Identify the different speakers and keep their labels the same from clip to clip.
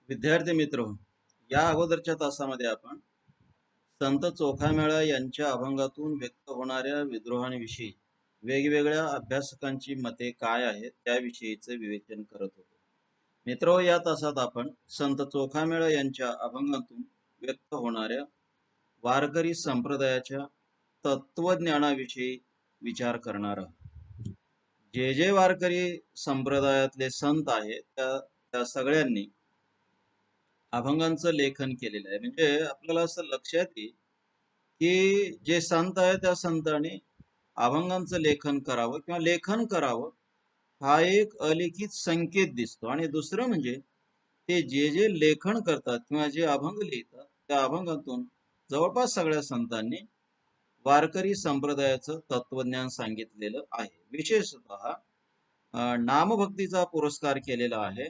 Speaker 1: विद्यार्थी मित्र, या अगोदरच्या तासामध्ये आपण संत चोखामेळा यांच्या अभंगातून व्यक्त होणाऱ्या विद्रोहांविषयी वेगवेगळ्या अभ्यासकांची मते काय आहेत त्याविषयीचे विवेचन करत होतो. मित्र, या तासात आपण संत चोखामेळा यांच्या अभंगातून व्यक्त होणाऱ्या वारकरी संप्रदायाच्या तत्वज्ञानाविषयी विचार करणार आहोत. जे जे वारकरी संप्रदायातले संत आहेत त्या सगळ्यांनी अभंगांचं लेखन केलेलं आहे. म्हणजे आपल्याला असं लक्षात येईल की जे संत आहे त्या संतांनी अभंगांचं लेखन करावं किंवा लेखन करावं हा एक अलिखित संकेत दिसतो. आणि दुसरं म्हणजे ते जे जे लेखन करतात किंवा जे अभंग लिहितात त्या अभंगातून जवळपास सगळ्या संतांनी वारकरी संप्रदायाचं तत्वज्ञान सांगितलेलं आहे. विशेषतः नामभक्तीचा पुरस्कार केलेला आहे.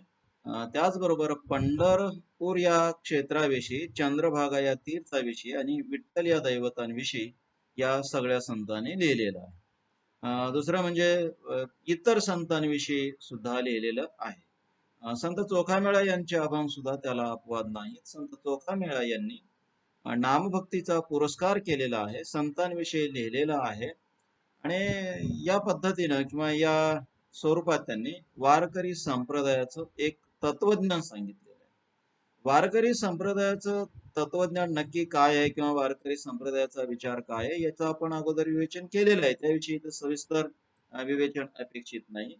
Speaker 1: त्याचबरोबर पंढरपूर या क्षेत्राविषयी, चंद्रभागा या तीर्थाविषयी आणि विठ्ठल या दैवतांविषयी या सगळ्या संतांनी लिहिलेलं आहे. दुसरं म्हणजे इतर संतांविषयी सुद्धा लिहिलेलं आहे. संत चोखामेळा यांचे अभंग सुद्धा त्याला अपवाद नाही. संत चोखामेळा यांनी नामभक्तीचा पुरस्कार केलेला आहे, संतांविषयी लिहिलेला आहे आणि या पद्धतीनं किंवा या स्वरूपात त्यांनी वारकरी संप्रदायाचं एक तत्वज्ञान सांगितलेलं आहे. वारकरी संप्रदायाचं तत्वज्ञान नक्की काय आहे किंवा वारकरी संप्रदायाचा विचार काय आहे याचं आपण अगोदर विवेचन केलेलं आहे. त्याविषयी सविस्तर विवेचन अपेक्षित नाही.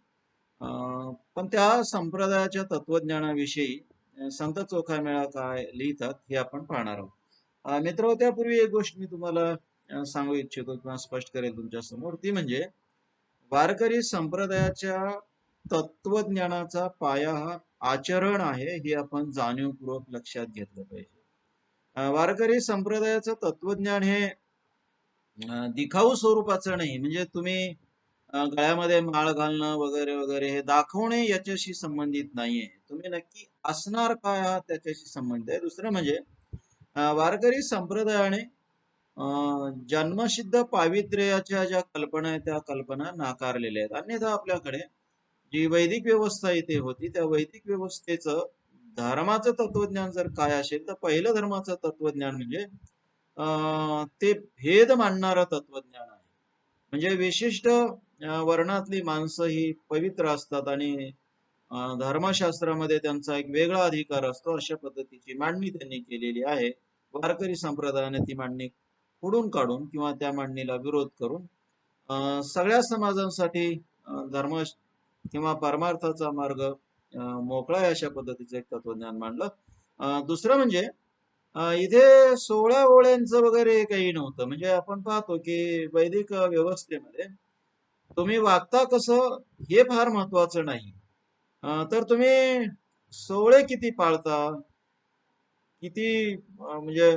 Speaker 1: पण त्या संप्रदायाच्या तत्वज्ञानाविषयी संत चोखामेळा काय लिहितात हे आपण पाहणार आहोत. मित्र, त्यापूर्वी एक गोष्ट मी तुम्हाला सांगू इच्छितो किंवा स्पष्ट करेल तुमच्या समोर, ती म्हणजे वारकरी संप्रदायाच्या तत्वज्ञानाचा पाया हा आचरण आहे हे आपण जाणीवपूर्वक लक्षात घेतलं पाहिजे. वारकरी संप्रदायाचं तत्वज्ञान हे दिखाऊ स्वरूपाचं नाही. म्हणजे तुम्ही गळ्यामध्ये माळ घालणं वगैरे वगैरे हे दाखवणे याच्याशी संबंधित नाहीये. तुम्ही नक्की असणार काय आहात त्याच्याशी संबंधित आहे. दुसरं म्हणजे वारकरी संप्रदायाने जन्मसिद्ध पावित्र्याच्या ज्या कल्पना आहेत त्या कल्पना नाकारलेल्या आहेत. अन्यथा आपल्याकडे जी वैदिक व्यवस्था इथे होती त्या वैदिक व्यवस्थेचं धर्माचं तत्वज्ञान जर काय असेल तर पहिलं धर्माचं तत्वज्ञान म्हणजे ते भेद मांडणारं तत्वज्ञान आहे. म्हणजे विशिष्ट वर्णातली माणसं ही पवित्र असतात आणि धर्मशास्त्रामध्ये त्यांचा एक वेगळा अधिकार असतो, अशा पद्धतीची मांडणी त्यांनी केलेली आहे. वारकरी संप्रदायाने ती मांडणी खोडून काढून किंवा त्या मांडणीला विरोध करून सगळ्या समाजांसाठी धर्म किंवा परमार्थाचा मार्ग मोकळा आहे अशा पद्धतीचं एक तत्वज्ञान मांडलं. दुसरं म्हणजे इथे 16 ओळ्यांचं वगैरे काही नव्हतं. म्हणजे आपण पाहतो की वैदिक व्यवस्थेमध्ये तुम्ही वागता कसं हे फार महत्वाचं नाही, तर तुम्ही सोहळे किती पाळता, किती म्हणजे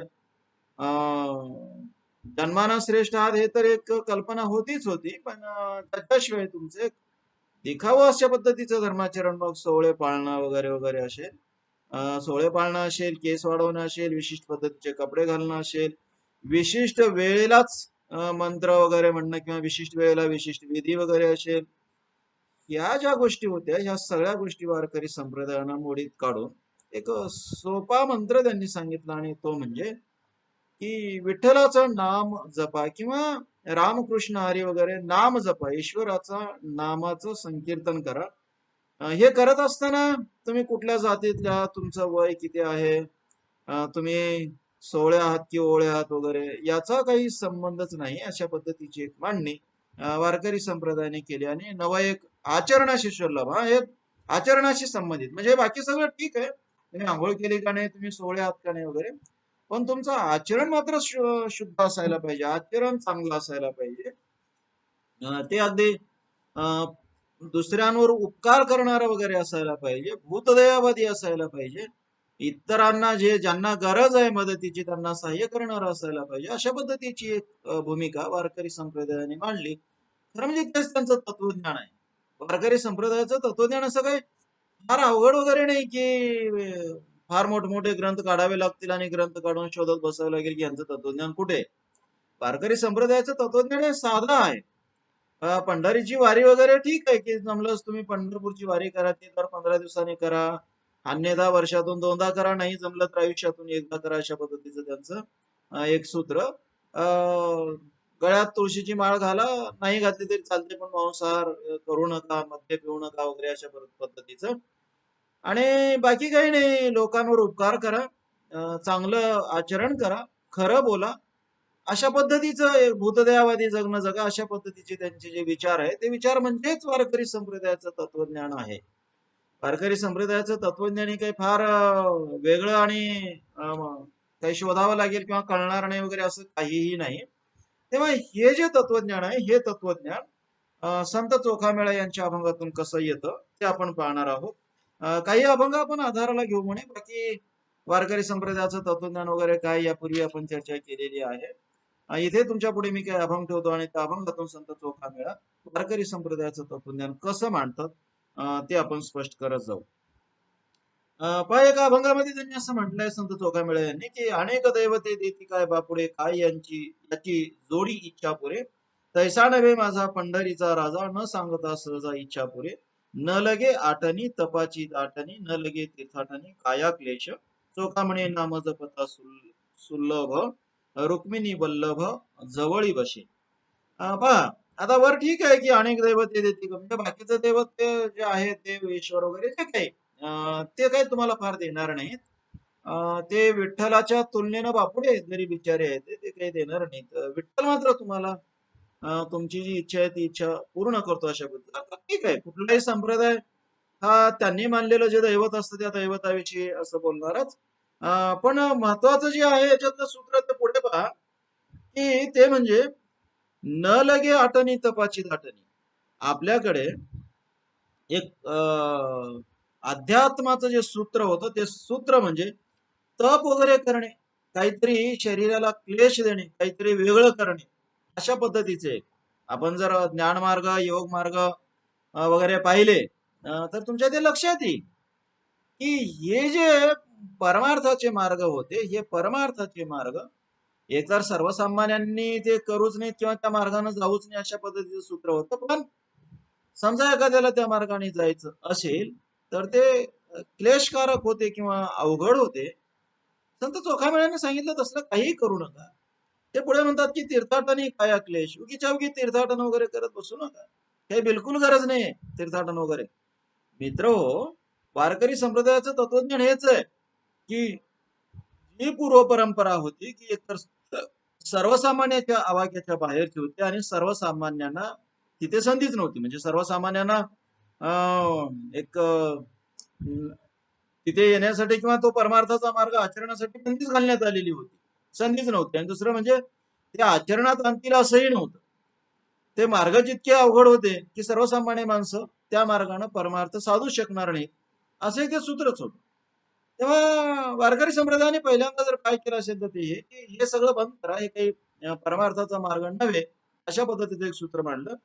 Speaker 1: जन्माना श्रेष्ठ आहात हे तर एक कल्पना होतीच होती. पण त्याच्याशिवाय तुमचे दिखावा अशा पद्धतीचं धर्माचरण, मग सोहळे पाळणं वगैरे वगैरे असेल, सोहळे पाळणं असेल, केस वाढवणं असेल, विशिष्ट पद्धतीचे कपडे घालणं असेल, विशिष्ट वेळेलाच मंत्र वगैरे म्हणणं किंवा विशिष्ट वेळेला विशिष्ट विधी वगैरे असेल, या ज्या गोष्टी होत्या ह्या सगळ्या गोष्टी वारकरी संप्रदायानं मोडीत काढून एक सोपा मंत्र त्यांनी सांगितला आणि तो म्हणजे की विठ्ठलाचं नाम जपा किंवा रामकृष्ण हरी वगैरे नाम जपा, ईश्वराचा नामाचं संकीर्तन करा. हे करत असताना तुम्ही कुठल्या जातीतल्या, तुमचं वय किती आहे, तुम्ही सोहळे आहात की ओळे आहात वगैरे याचा काही संबंधच नाही, अशा पद्धतीची एक मांडणी वारकरी संप्रदायाने केली. आणि नवा एक आचरणाशी शोधला, हे आचरणाशी संबंधित म्हणजे बाकी सगळं ठीक आहे, तुम्ही आंघोळ केली का नाही, तुम्ही सोहळे आहात का नाही वगैरे, पण तुमचं आचरण मात्र शुद्ध असायला पाहिजे, आचरण चांगलं असायला पाहिजे. ते अगदी दुसऱ्यांवर उपकार करणारा वगैरे असायला पाहिजे, भूतदयावादी असायला पाहिजे, इतरांना ज्यांना गरज आहे मदतीची त्यांना सहाय्य करणारा असायला पाहिजे, अशा पद्धतीची एक भूमिका वारकरी संप्रदायाने मांडली. खरं म्हणजे तेच त्यांचं तत्वज्ञान आहे. वारकरी संप्रदायाचं तत्वज्ञान असं काही फार अवघड वगैरे नाही की फार मोठमोठे ग्रंथ काढावे लागतील आणि ग्रंथ काढून शोधत बसावं लागेल की यांचं तत्वज्ञान कुठे. वारकरी संप्रदायाचं तत्वज्ञान हे साधं आहे. पंढरीची वारी वगैरे ठीक आहे की जमलंच तुम्ही पंढरपूरची वारी करा, ती दर 15 दिवसांनी करा, अन्यथा वर्षातून दोनदा करा, नाही जमलं तर आयुष्यातून एकदा करा, अशा पद्धतीचं त्यांचं एक सूत्र. गळ्यात तुळशीची माळ घाला, नाही घातली तरी चालते, पण मांसाहार करू नका, मद्य पिऊ नका वगैरे अशा पद्धतीचं. आणि बाकी काही नाही, लोकांवर उपकार करा, चांगलं आचरण करा, खरं बोला, अशा पद्धतीचं एक भूतदयावादी जगणं जगा, अशा पद्धतीचे त्यांचे जे विचार आहे ते विचार म्हणजेच वारकरी संप्रदायाचं तत्वज्ञान आहे. वारकरी संप्रदायाचं तत्वज्ञान हे काही फार वेगळं आणि काही शोधावं लागेल किंवा कळणार नाही वगैरे असं काहीही नाही. तेव्हा हे जे तत्वज्ञान आहे हे तत्वज्ञान संत चोखामेळा यांच्या अभंगातून कसं येतं ते आपण पाहणार आहोत. काही अभंग आपण आधाराला घेऊ म्हणे, बाकी वारकरी संप्रदायाचं तत्वज्ञान वगैरे काय यापूर्वी आपण चर्चा केलेली आहे. इथे तुमच्या पुढे मी काही अभंग ठेवतो आणि त्या अभंगातून संत चोखामेळा वारकरी संप्रदायाचं तत्वज्ञान कसं मांडतात ते आपण स्पष्ट करत जाऊ. पण एका अभंगामध्ये त्यांनी असं म्हटलंय संत चोखामेळा यांनी की अनेक दैवते देती काय बापुडे, काय याची जोडी इच्छा पुरे, तैसा नव्हे माझा पंढरीचा राजा, न सांगता सहजा इच्छा पुरे, न लगे आटणी तपाची दाटणी, न लगे तीर्थाटणी काया क्लेश, चोखा म्हणे नाम जपता सुलभ, रुक्मिणी वल्लभ जवळी बसे. पहा, आता वर ठीक आहे की अनेक दैवते देते, म्हणजे बाकीचे दैवत ते जे आहे देव ईश्वर वगैरे जे काही ते काही तुम्हाला फार देणार नाहीत. ते विठ्ठलाच्या तुलनेनं बापुडे जरी बिचारे आहेत ते काही देणार नाहीत. विठ्ठल मात्र तुम्हाला तुमची जी इच्छा आहे ती इच्छा पूर्ण करतो, अशा पद्धतीने ठीक आहे. कुठलाही संप्रदाय हा त्यांनी मानलेलं जे दैवत असतं त्या दैवताविषयी असं बोलणारच. पण महत्वाचं जे आहे याच्यातलं सूत्र ते पुढे पहा की ते म्हणजे न लगे आटणी तपाची दाटणी. आपल्याकडे एक अध्यात्माचं जे सूत्र होतं ते सूत्र म्हणजे तप वगैरे करणे, काहीतरी शरीराला क्लेश देणे, काहीतरी वेगळं करणे, अशा पद्धतीचे. आपण जर ज्ञान मार्ग, योग मार्ग वगैरे पाहिले तर तुमच्या ते लक्षात येईल की हे जे परमार्थाचे मार्ग होते, हे परमार्थाचे मार्ग एकतर सर्वसामान्यांनी ते करूच नाही किंवा त्या मार्गाने जाऊच नाही, अशा पद्धतीचं सूत्र होतं. पण समजा एखाद्याला त्या मार्गाने जायचं असेल तर ते क्लेशकारक होते किंवा अवघड होते. संत चोखामेळ्याने सांगितलं तसलं काही करू नका. ते पुढे म्हणतात की तीर्थाटनी काया क्लेश, उगीच्या उगी तीर्थाटन वगैरे करत बसू नका, काही बिलकुल गरज नाही तीर्थाटन वगैरे. मित्र हो, वारकरी संप्रदायाचं तत्वज्ञान हेच आहे की जी पूर्व परंपरा होती की एकतर सर्वसामान्याच्या आवाक्याच्या बाहेरची होती आणि सर्वसामान्यांना तिथे संधीच नव्हती. म्हणजे सर्वसामान्यांना एक तिथे येण्यासाठी किंवा तो परमार्थाचा मार्ग आचरणासाठी बंदीच घालण्यात आलेली होती, संधीच नव्हती. आणि दुसरं म्हणजे ते आचरणात आणतील असंही नव्हतं. ते मार्ग जितके अवघड होते की सर्वसामान्य माणसं त्या मार्गाने परमार्थ साधू शकणार नाहीत, असंही ते सूत्रच होतं. तेव्हा वारकरी संप्रदायाने पहिल्यांदा जर काय केलं असेल तर ते की हे सगळं बंद करा, हे काही परमार्थाचा मार्ग नव्हे, अशा पद्धतीचं एक सूत्र मांडलं.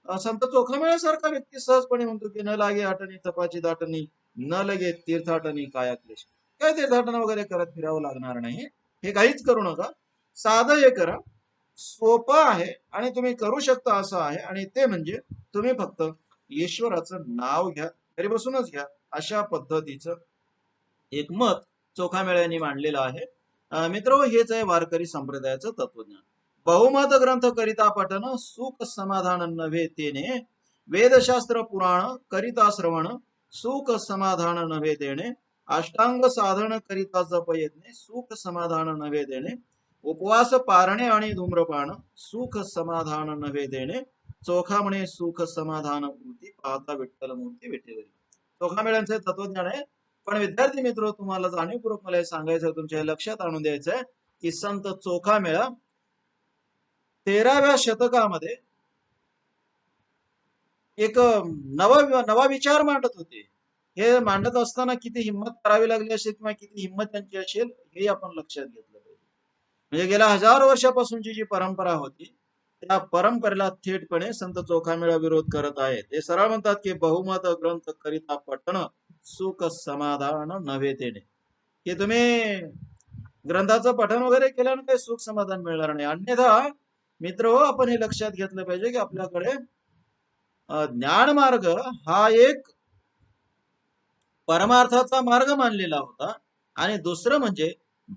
Speaker 1: संत चोखामेळ्यासारखा व्यक्ती सहजपणे म्हणतो की न लागे आटणी तपाची दाटणी, न लगे तीर्थाटनी काया क्लेश. काय तीर्थाटन वगैरे करत फिरावं लागणार नाही, हे काहीच करू नका. साधं हे करा, सोपं आहे आणि तुम्ही करू शकता असं आहे, आणि ते म्हणजे तुम्ही फक्त ईश्वराचं नाव घ्या, घरी बसूनच घ्या, अशा पद्धतीचं एक मत चोखामेळ्यांनी मांडलेलं आहे. मित्र, हेच आहे वारकरी संप्रदायाचं तत्वज्ञान. बहुमत ग्रंथ करिता पठन, सुख समाधान नव्हे तेने, वेदशास्त्र पुराण करिता श्रवण, सुख समाधान नव्हे देणे, अष्टांग साधन करिता जप यज्ञे, सुख समाधान नव्हे देणे, उपवास पारणे आणि धूम्रपान, सुख समाधान नव्हे देणे, चोखा म्हणे सुख समाधान मूर्ती, पाहता विठ्ठल मूर्ती विठेवरी. चोखामेळ्यांचे तत्वज्ञान आहे. पण विद्यार्थी मित्र, तुम्हाला जाणीवपूर्वक मला हे सांगायचं, तुमच्या लक्षात आणून द्यायचंय की संत चोखामेळा 13व्या शतकामध्ये एक नवा विचार मांडत होते. हे मांडत असताना किती हिंमत करावी लागली असेल किंवा किती हिंमत त्यांची असेल हे आपण लक्षात घेतलं पाहिजे. म्हणजे गेल्या हजारो वर्षापासूनची जी परंपरा होती त्या परंपरेला थेटपणे संत चोखामेळा विरोध करत आहेत. ते सरळ म्हणतात की बहुमत ग्रंथ करिता पठण, सुख समाधान नव्हे तेणे, की तुम्ही ग्रंथाचं पठण वगैरे केल्यानं काही सुख समाधान मिळणार नाही. अन्यथा मित्र हो, आपण हे लक्षात घेतलं पाहिजे की आपल्याकडे ज्ञान मार्ग हा एक परमार्थाचा मार्ग मानलेला होता. आणि दुसरं म्हणजे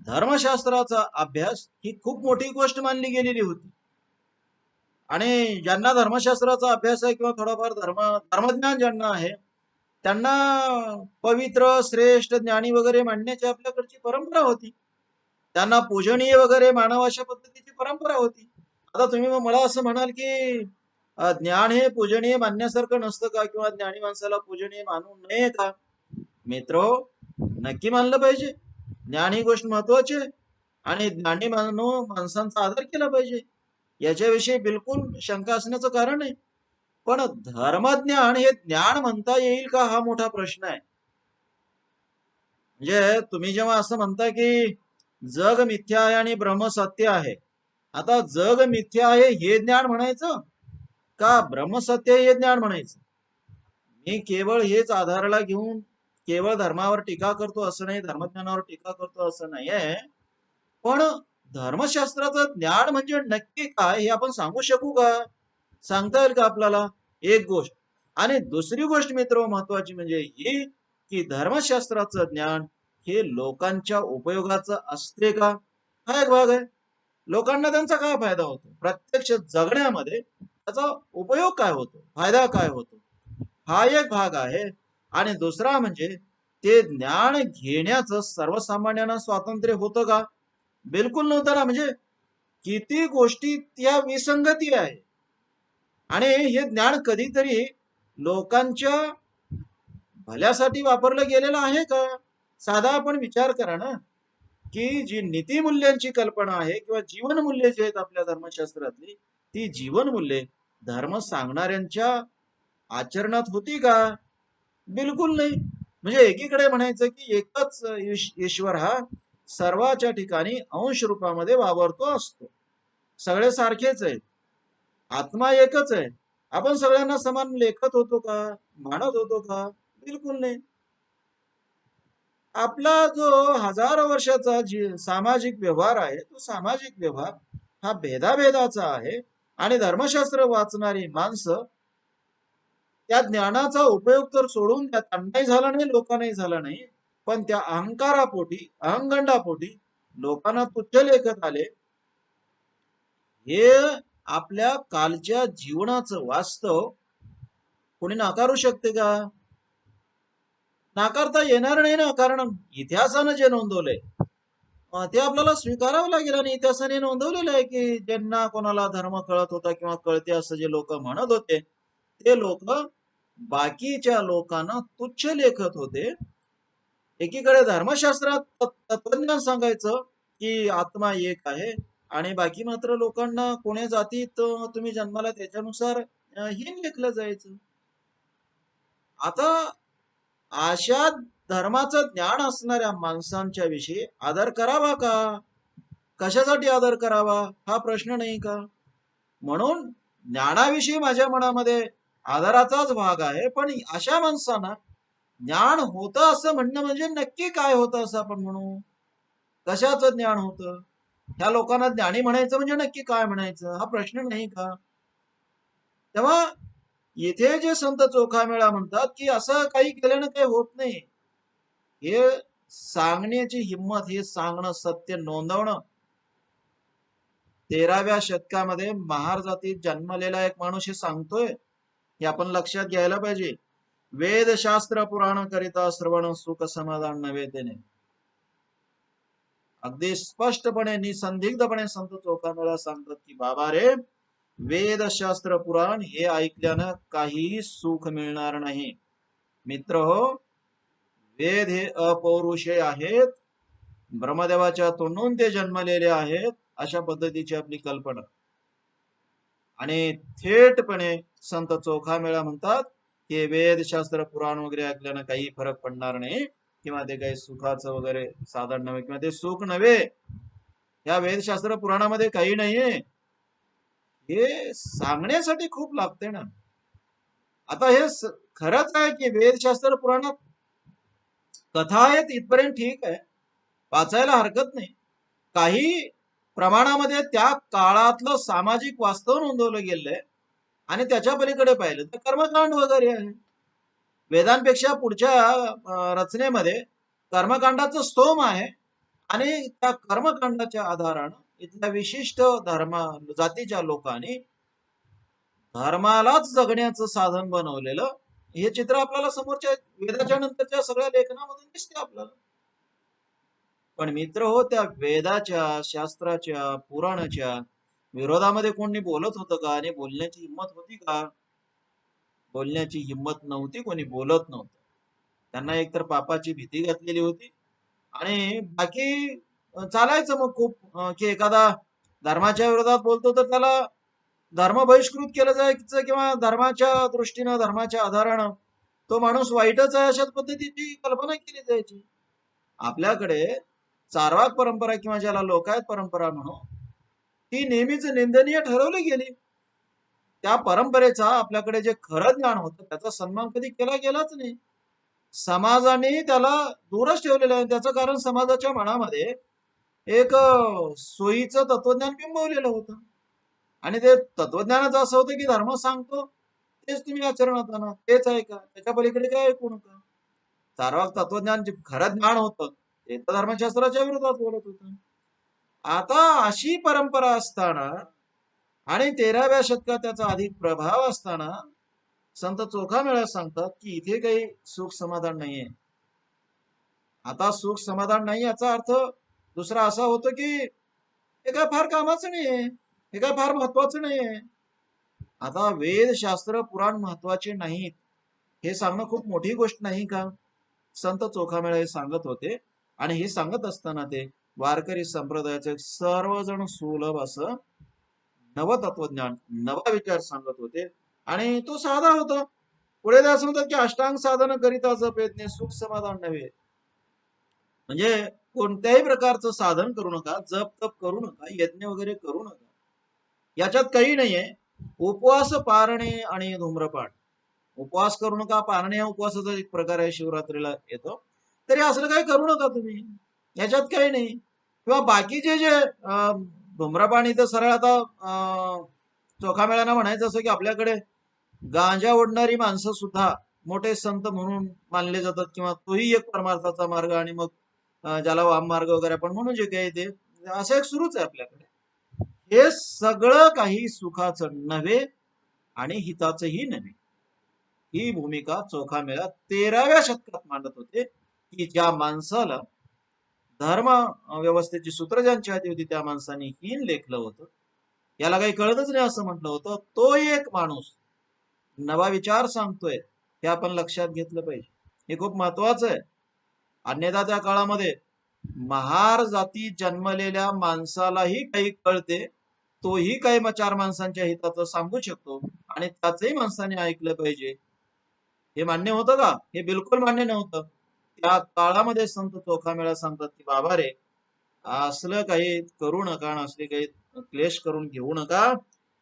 Speaker 1: धर्मशास्त्राचा अभ्यास ही खूप मोठी गोष्ट मानली गेलेली होती. आणि ज्यांना धर्मशास्त्राचा अभ्यास आहे किंवा थोडाफार धर्मज्ञान ज्यांना आहे, त्यांना पवित्र श्रेष्ठ ज्ञानी वगैरे मानण्याची आपल्याकडची परंपरा होती. त्यांना पूजनीय वगैरे मानव अशा पद्धतीची परंपरा होती. आता तुम्ही मला असं म्हणाल की ज्ञान हे पूजनीय मानण्यासारखं नसतं का, किंवा ज्ञानी माणसाला पूजनीय मानू नये का? मित्र, नक्की मानलं पाहिजे. ज्ञान ही गोष्ट महत्वाची आहे. आणि ज्ञानी माणसांचा आदर केला पाहिजे, याच्याविषयी बिलकुल शंका असण्याचं कारण नाही. पण धर्मज्ञान हे ज्ञान म्हणता येईल का, हा मोठा प्रश्न आहे. म्हणजे तुम्ही जेव्हा असं म्हणता की जग मिथ्या आहे आणि ब्रह्म सत्य आहे, आता जग मिथ्या आहे हे ज्ञान म्हणायचं का ब्रह्म सत्य हे ज्ञान म्हणायचं? मी केवळ हेच आधाराला घेऊन केवळ धर्मावर टीका करतो असं नाही, धर्मज्ञानावर टीका करतो असं नाहीये. पण धर्मशास्त्राचं ज्ञान म्हणजे नक्की काय हे आपण सांगू शकू का? सांगता येईल का आपल्याला? एक गोष्ट. आणि दुसरी गोष्ट मित्र महत्वाची म्हणजे ही की धर्मशास्त्राचं ज्ञान हे लोकांच्या उपयोगाचं असते का? हा एक भाग आहे. लोकांना त्यांचा काय फायदा होतो, प्रत्यक्ष जगण्यामध्ये त्याचा उपयोग काय होतो, फायदा काय होतो, हा एक भाग आहे. आणि दुसरा म्हणजे ते ज्ञान घेण्याचं सर्वसामान्यांना स्वातंत्र्य होतं का? बिलकुल नव्हतं ना. म्हणजे किती गोष्टी त्या विसंगती आहे. आणि हे ज्ञान कधीतरी लोकांच्या भल्यासाठी वापरलं गेलेलं आहे का? साधा आपण विचार करा ना, की जी नीतिमूल्यांची कल्पना आहे किंवा जीवन मूल्ये जी आहेत आपल्या धर्मशास्त्रातली, ती जीवन मूल्ये धर्म सांगणाऱ्यांच्या आचरणात होती का? बिलकुल नाही. म्हणजे एकीकडे म्हणायचं की एकच ईश्वर हा सर्वाच्या ठिकाणी अंश रूपामध्ये वावरतो असतो, सगळे सारखेच आहेत, आत्मा एकच आहे. आपण सगळ्यांना समान लेखत होतो का, मानत होतो का? बिलकुल नाही. आपला जो हजारो वर्षाचा सामाजिक व्यवहार आहे, तो सामाजिक व्यवहार हा भेदाभेदाचा आहे. आणि धर्मशास्त्र वाचणारी माणसं त्या ज्ञानाचा उपयोग तर सोडून द्या, त्यांनाही झाला नाही, लोकांनाही झाला नाही, पण त्या अहंकारापोटी अहंगंडापोटी लोकांना तुच्छ लेखत आले. हे आपल्या कालच्या जीवनाचं वास्तव कोणी नाकारू शकते का? नाकारता येणार नाही ना. कारण इतिहासानं जे नोंदवलंय ते आपल्याला स्वीकारावं लागेल. आणि इतिहासाने नोंदवलेलं आहे की ज्यांना कोणाला धर्म कळत होता किंवा कळते असं जे लोक म्हणत होते, ते लोक बाकीच्या लोकांना तुच्छ लेखत होते. एकीकडे धर्मशास्त्रात तत्वज्ञान सांगायचं की आत्मा एक आहे, आणि बाकी मात्र लोकांना कोण्या जातीत तुम्ही जन्माला त्याच्यानुसार हीन लेखलं जायचं. आता अशा धर्माचं ज्ञान असणाऱ्या माणसांच्या विषयी आदर करावा का? कशासाठी आदर करावा, हा प्रश्न नाही का? म्हणून ज्ञानाविषयी माझ्या मनामध्ये आदराचाच भाग आहे. पण अशा माणसांना ज्ञान होतं असं म्हणणं म्हणजे नक्की काय होतं असं आपण म्हणू? कशाचं ज्ञान होतं? ह्या लोकांना ज्ञानी म्हणायचं म्हणजे नक्की काय म्हणायचं, हा प्रश्न नाही का? तेव्हा इथे जे संत चोखामेळा म्हणतात की असं काही केल्यानं काही होत नाही, हे सांगण्याची हिंमत, हे सांगणं, सत्य नोंदवणं, 13व्या शतकामध्ये महार जातीत जन्मलेला एक माणूस हे सांगतोय, हे आपण लक्षात घ्यायला पाहिजे. वेदशास्त्र पुराण करिता श्रवण सुख समाधान नव्हे तेने. अगदी स्पष्टपणे निसंदिग्धपणे संत चोखामेळा सांगतात की बाबा रे, वेदशास्त्र पुराण हे ऐकल्यानं काहीही सुख मिळणार नाही. मित्र हो, वेद हे अपौरुषे आहेत, ब्रह्मदेवाच्या तोंडून ते जन्मलेले आहेत, अशा पद्धतीची आपली कल्पना. आणि थेटपणे संत चोखामेळा म्हणतात की वेदशास्त्र पुराण वगैरे ऐकल्यानं काही फरक पडणार नाही, किंवा ते काही सुखाचं वगैरे साधन नव्हे, किंवा ते सुख नव्हे. या वेदशास्त्र पुराणामध्ये काही नाहीये. हे सांगण्यासाठी खूप लागते ना. आता हे खरंच आहे की वेदशास्त्र पुराणात कथा आहेत इथपर्यंत ठीक आहे, वाचायला हरकत नाही. काही प्रमाणामध्ये त्या काळातलं सामाजिक वास्तव नोंदवलं गेलंय. आणि त्याच्या पलीकडे पाहिलं तर कर्मकांड वगैरे आहे. वेदांपेक्षा पुढच्या रचनेमध्ये कर्मकांडाचं स्तोम आहे आणि त्या कर्मकांडाच्या आधारानं इथल्या विशिष्ट धर्म जातीच्या लोकांनी धर्मालाच जगण्याचं साधन बनवलेलं हे चित्र आपल्याला समोरच्या वेदाच्या नंतरच्या सगळ्या लेखनामधून दिसते आपल्याला. पण मित्र हो, त्या वेदाच्या, शास्त्राच्या, पुराणाच्या विरोधामध्ये कोणी बोलत होतं का? आणि बोलण्याची हिंमत होती का? बोलण्याची हिंमत नव्हती, कोणी बोलत नव्हतं. त्यांना एकतर पापाची भीती घातलेली होती आणि बाकी चालायचं मग खूप की एखादा धर्माच्या विरोधात बोलतो तर त्याला धर्म बहिष्कृत केलं जायचं किंवा धर्माच्या दृष्टीनं धर्माच्या आधारानं तो माणूस वाईटच आहे अशाच पद्धतीची कल्पना केली जायची. आपल्याकडे चार्वाक परंपरा किंवा ज्याला लोकायत परंपरा म्हणू ती नेहमीच निंदनीय ठरवली गेली. त्या परंपरेचा आपल्याकडे जे खरं ज्ञान होतं त्याचा सन्मान कधी केला गेलाच नाही. समाजाने त्याला दूरच ठेवलेलं आहे. त्याचं कारण समाजाच्या मनामध्ये एक सोयीचं तत्वज्ञान बिंबवलेलं होतं आणि ते तत्वज्ञानाचं असं होतं की धर्म सांगतो तेच तुम्ही आचरणात आणा, तेच ऐका, त्याच्या पलीकडे काय ऐकू नका. चार्वाक तत्वज्ञान जे खरं ज्ञान होतं ते तर धर्मशास्त्राच्या विरोधात बोलत होतं. आता अशी परंपरा असताना आणि 13व्या शतकात त्याचा अधिक प्रभाव असताना संत चोखामेळा सांगतात की इथे काही सुख समाधान नाहीये. आता सुख समाधान नाही याचा अर्थ दुसरा असा होतो की हे काय फार कामाचं नाहीये, हे काय फार महत्वाचं नाहीये. आता वेद शास्त्र पुराण महत्वाचे नाहीत हे सांगणं खूप मोठी गोष्ट नाही का? संत चोखामेळा हे सांगत होते आणि हे सांगत असताना ते वारकरी संप्रदायाचे सर्वजण सुलभ असं नवतत्वज्ञान नवा विचार सांगत होते आणि तो साधा होता. पुढे ते असं म्हणतात की अष्टांग साधन करिता जप यज्ञ सुख समाधान नव्हे. म्हणजे कोणत्याही प्रकारचं साधन करू नका, जप तप करू नका, यज्ञ वगैरे करू नका, याच्यात काही नाहीये. उपवास पारणे आणि धूम्रपान. उपवास करू नका, पारणे हा उपवासाचा एक प्रकार आहे, शिवरात्रीला येतो. तरी असं काही करू नका तुम्ही, याच्यात काही नाही. किंवा बाकीचे जे धूम्रपान इथं सरळ आता चोखामेळ्यानं म्हणायचं असं की आपल्याकडे गांजा ओढणारी माणसं सुद्धा मोठे संत म्हणून मानले जातात किंवा तोही एक परमार्थाचा मार्ग आणि मग ज्याला वाम मार्ग वगैरे आपण म्हणू जे काही ते असं एक सुरूच आहे आपल्याकडे. हे सगळं काही सुखाचं नव्हे आणि हिताचंही नव्हे. ही भूमिका चोखामेळा 13व्या शतकात मांडत होते की ज्या माणसाला धर्म व्यवस्थेची सूत्र ज्यांच्या हाती होती त्या माणसाने हीन लेखलं होतं, याला काही कळतच नाही असं म्हटलं होतं. तो एक माणूस नवा विचार सांगतोय हे आपण लक्षात घेतलं पाहिजे. हे खूप महत्वाचं आहे. अन्यथा त्या काळामध्ये महार जाती जन्मलेल्या माणसालाही काही कळते, तोही काही चार माणसांच्या हिताचं सांगू शकतो आणि त्याचंही माणसाने ऐकलं पाहिजे. हे मान्य होतं का? हे बिलकुल मान्य नव्हतं. त्या काळामध्ये संत चोखामेळा सांगतात की बाबा रे, असलं काही करू नका, असले काही क्लेश करून घेऊ नका.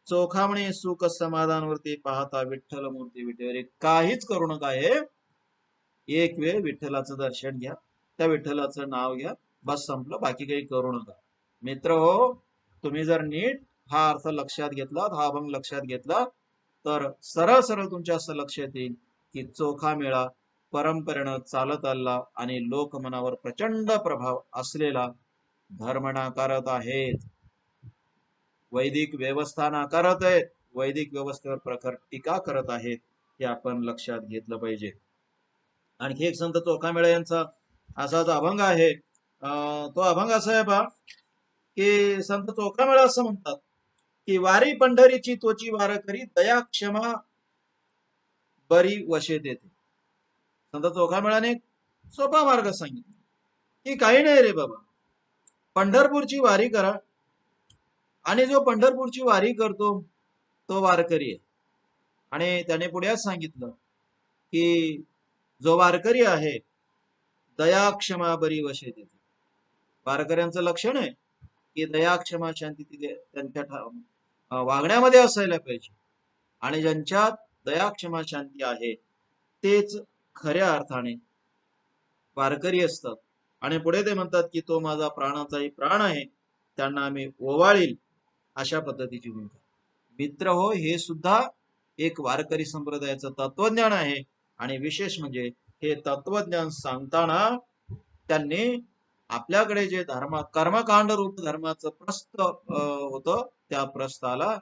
Speaker 1: चोखामणे सुख समाधानवरती पाहता विठ्ठल मूर्ती विठेवरे. काहीच करू नका. हे एक वेळ विठ्ठलाचं दर्शन घ्या, त्या विठ्ठलाचं नाव घ्या, बस संपलं, बाकी काही करू नका. मित्र हो, तुम्ही जर नीट हा अर्थ लक्षात घेतला, हा अभंग लक्षात घेतला तर सरळ सरळ तुमच्या असं लक्षात येईल की चोखामेळा परंपरेनं चालत आला आणि लोकमनावर प्रचंड प्रभाव असलेला धर्म नाकारत आहेत. वैदिक व्यवस्था नाकारत आहेत, वैदिक व्यवस्थेवर प्रखर टीका करत आहेत. हे आपण लक्षात घेतलं पाहिजे. आणखी एक संत चोखामेळा यांचा असाच अभंग आहे. तो अभंग असा आहे बा की संत चोखामेळा असं म्हणतात की वारी पंढरीची तोची वार करी दया क्षमा बरी वशे देते. संत चोखामेळाने सोपा मार्ग सांगितला की काही नाही रे बाबा, पंढरपूरची वारी करा आणि जो पंढरपूरची वारी करतो तो वारकरी आहे. आणि त्याने पुढे सांगितलं की जो वारकरी आहे दया क्षमा बरी वशे देते. वारकऱ्यांचं लक्षण आहे की दया क्षमा शांती त्यांच्या वागण्यामध्ये असायला पाहिजे आणि ज्यांच्यात दया क्षमा शांती आहे तेच खऱ्या अर्थाने वारकरी असतात. आणि पुढे ते म्हणतात की तो माझा प्राणाचाही प्राण आहे, त्यांना आम्ही ओवाळील, अशा पद्धतीची भूमिका. मित्र हो, हे सुद्धा एक वारकरी संप्रदायाचं तत्वज्ञान आहे आणि विशेष म्हणजे हे तत्वज्ञान सांगताना त्यांनी आपल्याकडे जे कर्मकांड रूप धर्माचं प्रस्थ होतं त्या प्रस्थाला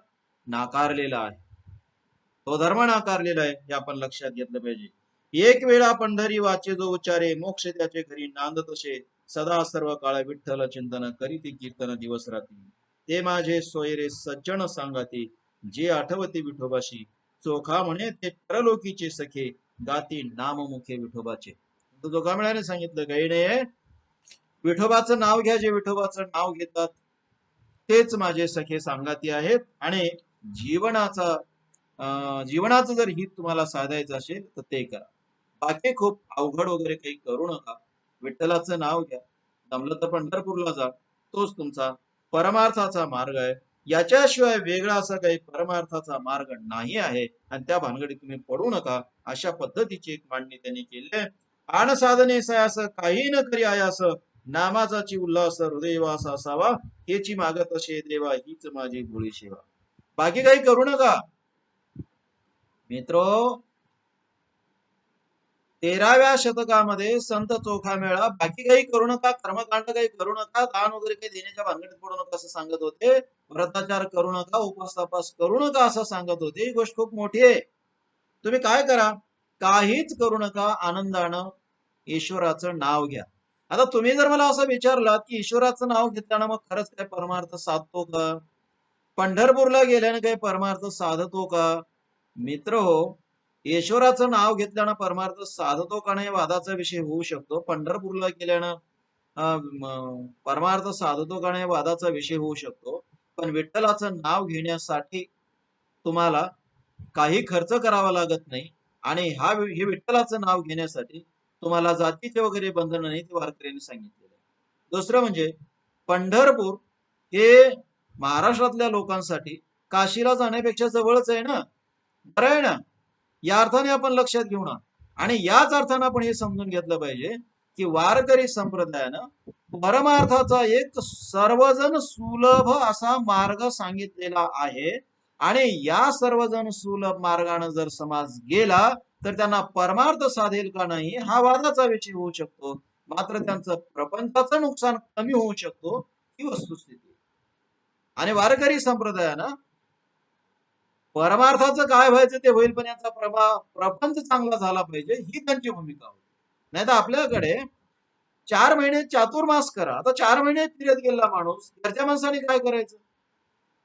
Speaker 1: नाकारलेला आहे. तो धर्म नाकारलेला आहे हे आपण लक्षात घेतलं पाहिजे. एक वेळा पंढरी वाचे जो उच्चारे मोक्ष त्याचे घरी नांद तसे सदा सर्व काळ विठ्ठल चिंतन करीती कीर्तन दिवस रात्री ते माझे सोयरे सज्जन सांगाती जे आठवते विठोबाशी चोखा म्हणे ते परलोकीचे सखे गाती नाममुखे विठोबाचे. जोगामिळाने सांगितलं काही नाही, विठोबाचं नाव घ्या, जे विठोबाचं नाव घेतात तेच माझे सखे सांगाती आहेत. आणि जीवनाचं जर हित तुम्हाला साधायचं असेल तर ते करा. बाकी खूप अवघड वगैरे काही करू नका. विठ्ठलाचं नाव घ्या, जमलं तर पंढरपूरला जा, तोच तुमचा परमार्थाचा मार्ग आहे. याच्याशिवाय वेगळा असा काही परमार्थाचा मार्ग नाही आहे आणि त्या भानगडीत तुम्ही पडू नका. अशा पद्धतीची एक मांडणी त्यांनी केली आहे. आण साधने सयास काही न करी आयास नामाचाची उल्हास हृदयवास असावा हेची मागत असे देवा हीच माझी भोळी सेवा. बाकी काही करू नका मित्रो. 13व्या शतकामध्ये संत चोखामेळा बाकी काही करू नका, कर्मकांड काही करू नका, दान वगैरे काही देण्याच्या भानगडीत पडू नका असं सांगत होते. व्रताचार करू नका, उपास तपास करू नका असं सांगत होते. ही गोष्ट खूप मोठी आहे. तुम्ही काय करा, काहीच करू नका, आनंदानं ईश्वराचं नाव घ्या. आता तुम्ही जर मला असं विचारलात की ईश्वराचं नाव घेताना मग खरंच काय परमार्थ साधतो का, पंढरपूरला गेल्याने काही परमार्थ साधतो का? मित्र हो, ईश्वराचं नाव घेतल्यानं परमार्थ साधतो का नाही वादाचा विषय होऊ शकतो. पंढरपूरला गेल्यानं परमार्थ साधतो का नाही वादाचा विषय होऊ शकतो. पण विठ्ठलाचं नाव घेण्यासाठी तुम्हाला काही खर्च करावा लागत नाही आणि हे विठ्ठलाचं नाव घेण्यासाठी तुम्हाला जातीचे वगैरे बंधन नाही, ते वारकऱ्यांनी सांगितलेलं आहे. दुसरं म्हणजे पंढरपूर हे महाराष्ट्रातल्या लोकांसाठी काशीला जाण्यापेक्षा जवळच आहे ना, बरं आहे ना. या अर्थाने आपण लक्षात घेऊ ना. आणि याच अर्थाने आपण हे समजून घेतलं पाहिजे की वारकरी संप्रदायानं परमार्थाचा एक सर्वजण सुलभ असा मार्ग सांगितलेला आहे. आणि या सर्वजण सुलभ मार्गाने जर समाज गेला तर त्यांना परमार्थ साधेल का नाही हा वादाचा विषय होऊ शकतो. मात्र त्यांचं प्रपंचाचं नुकसान कमी होऊ शकतो ही वस्तुस्थिती. आणि वारकरी संप्रदायानं परमार्थाचं काय व्हायचं ते होईल, पण याचा प्रपंच चांगला झाला पाहिजे ही त्यांची भूमिका होती. नाही तर आपल्याकडे 4 महिने चातुर्मास करा. आता 4 महिने फिरत गेला माणूस, घरच्या माणसाने काय करायचं?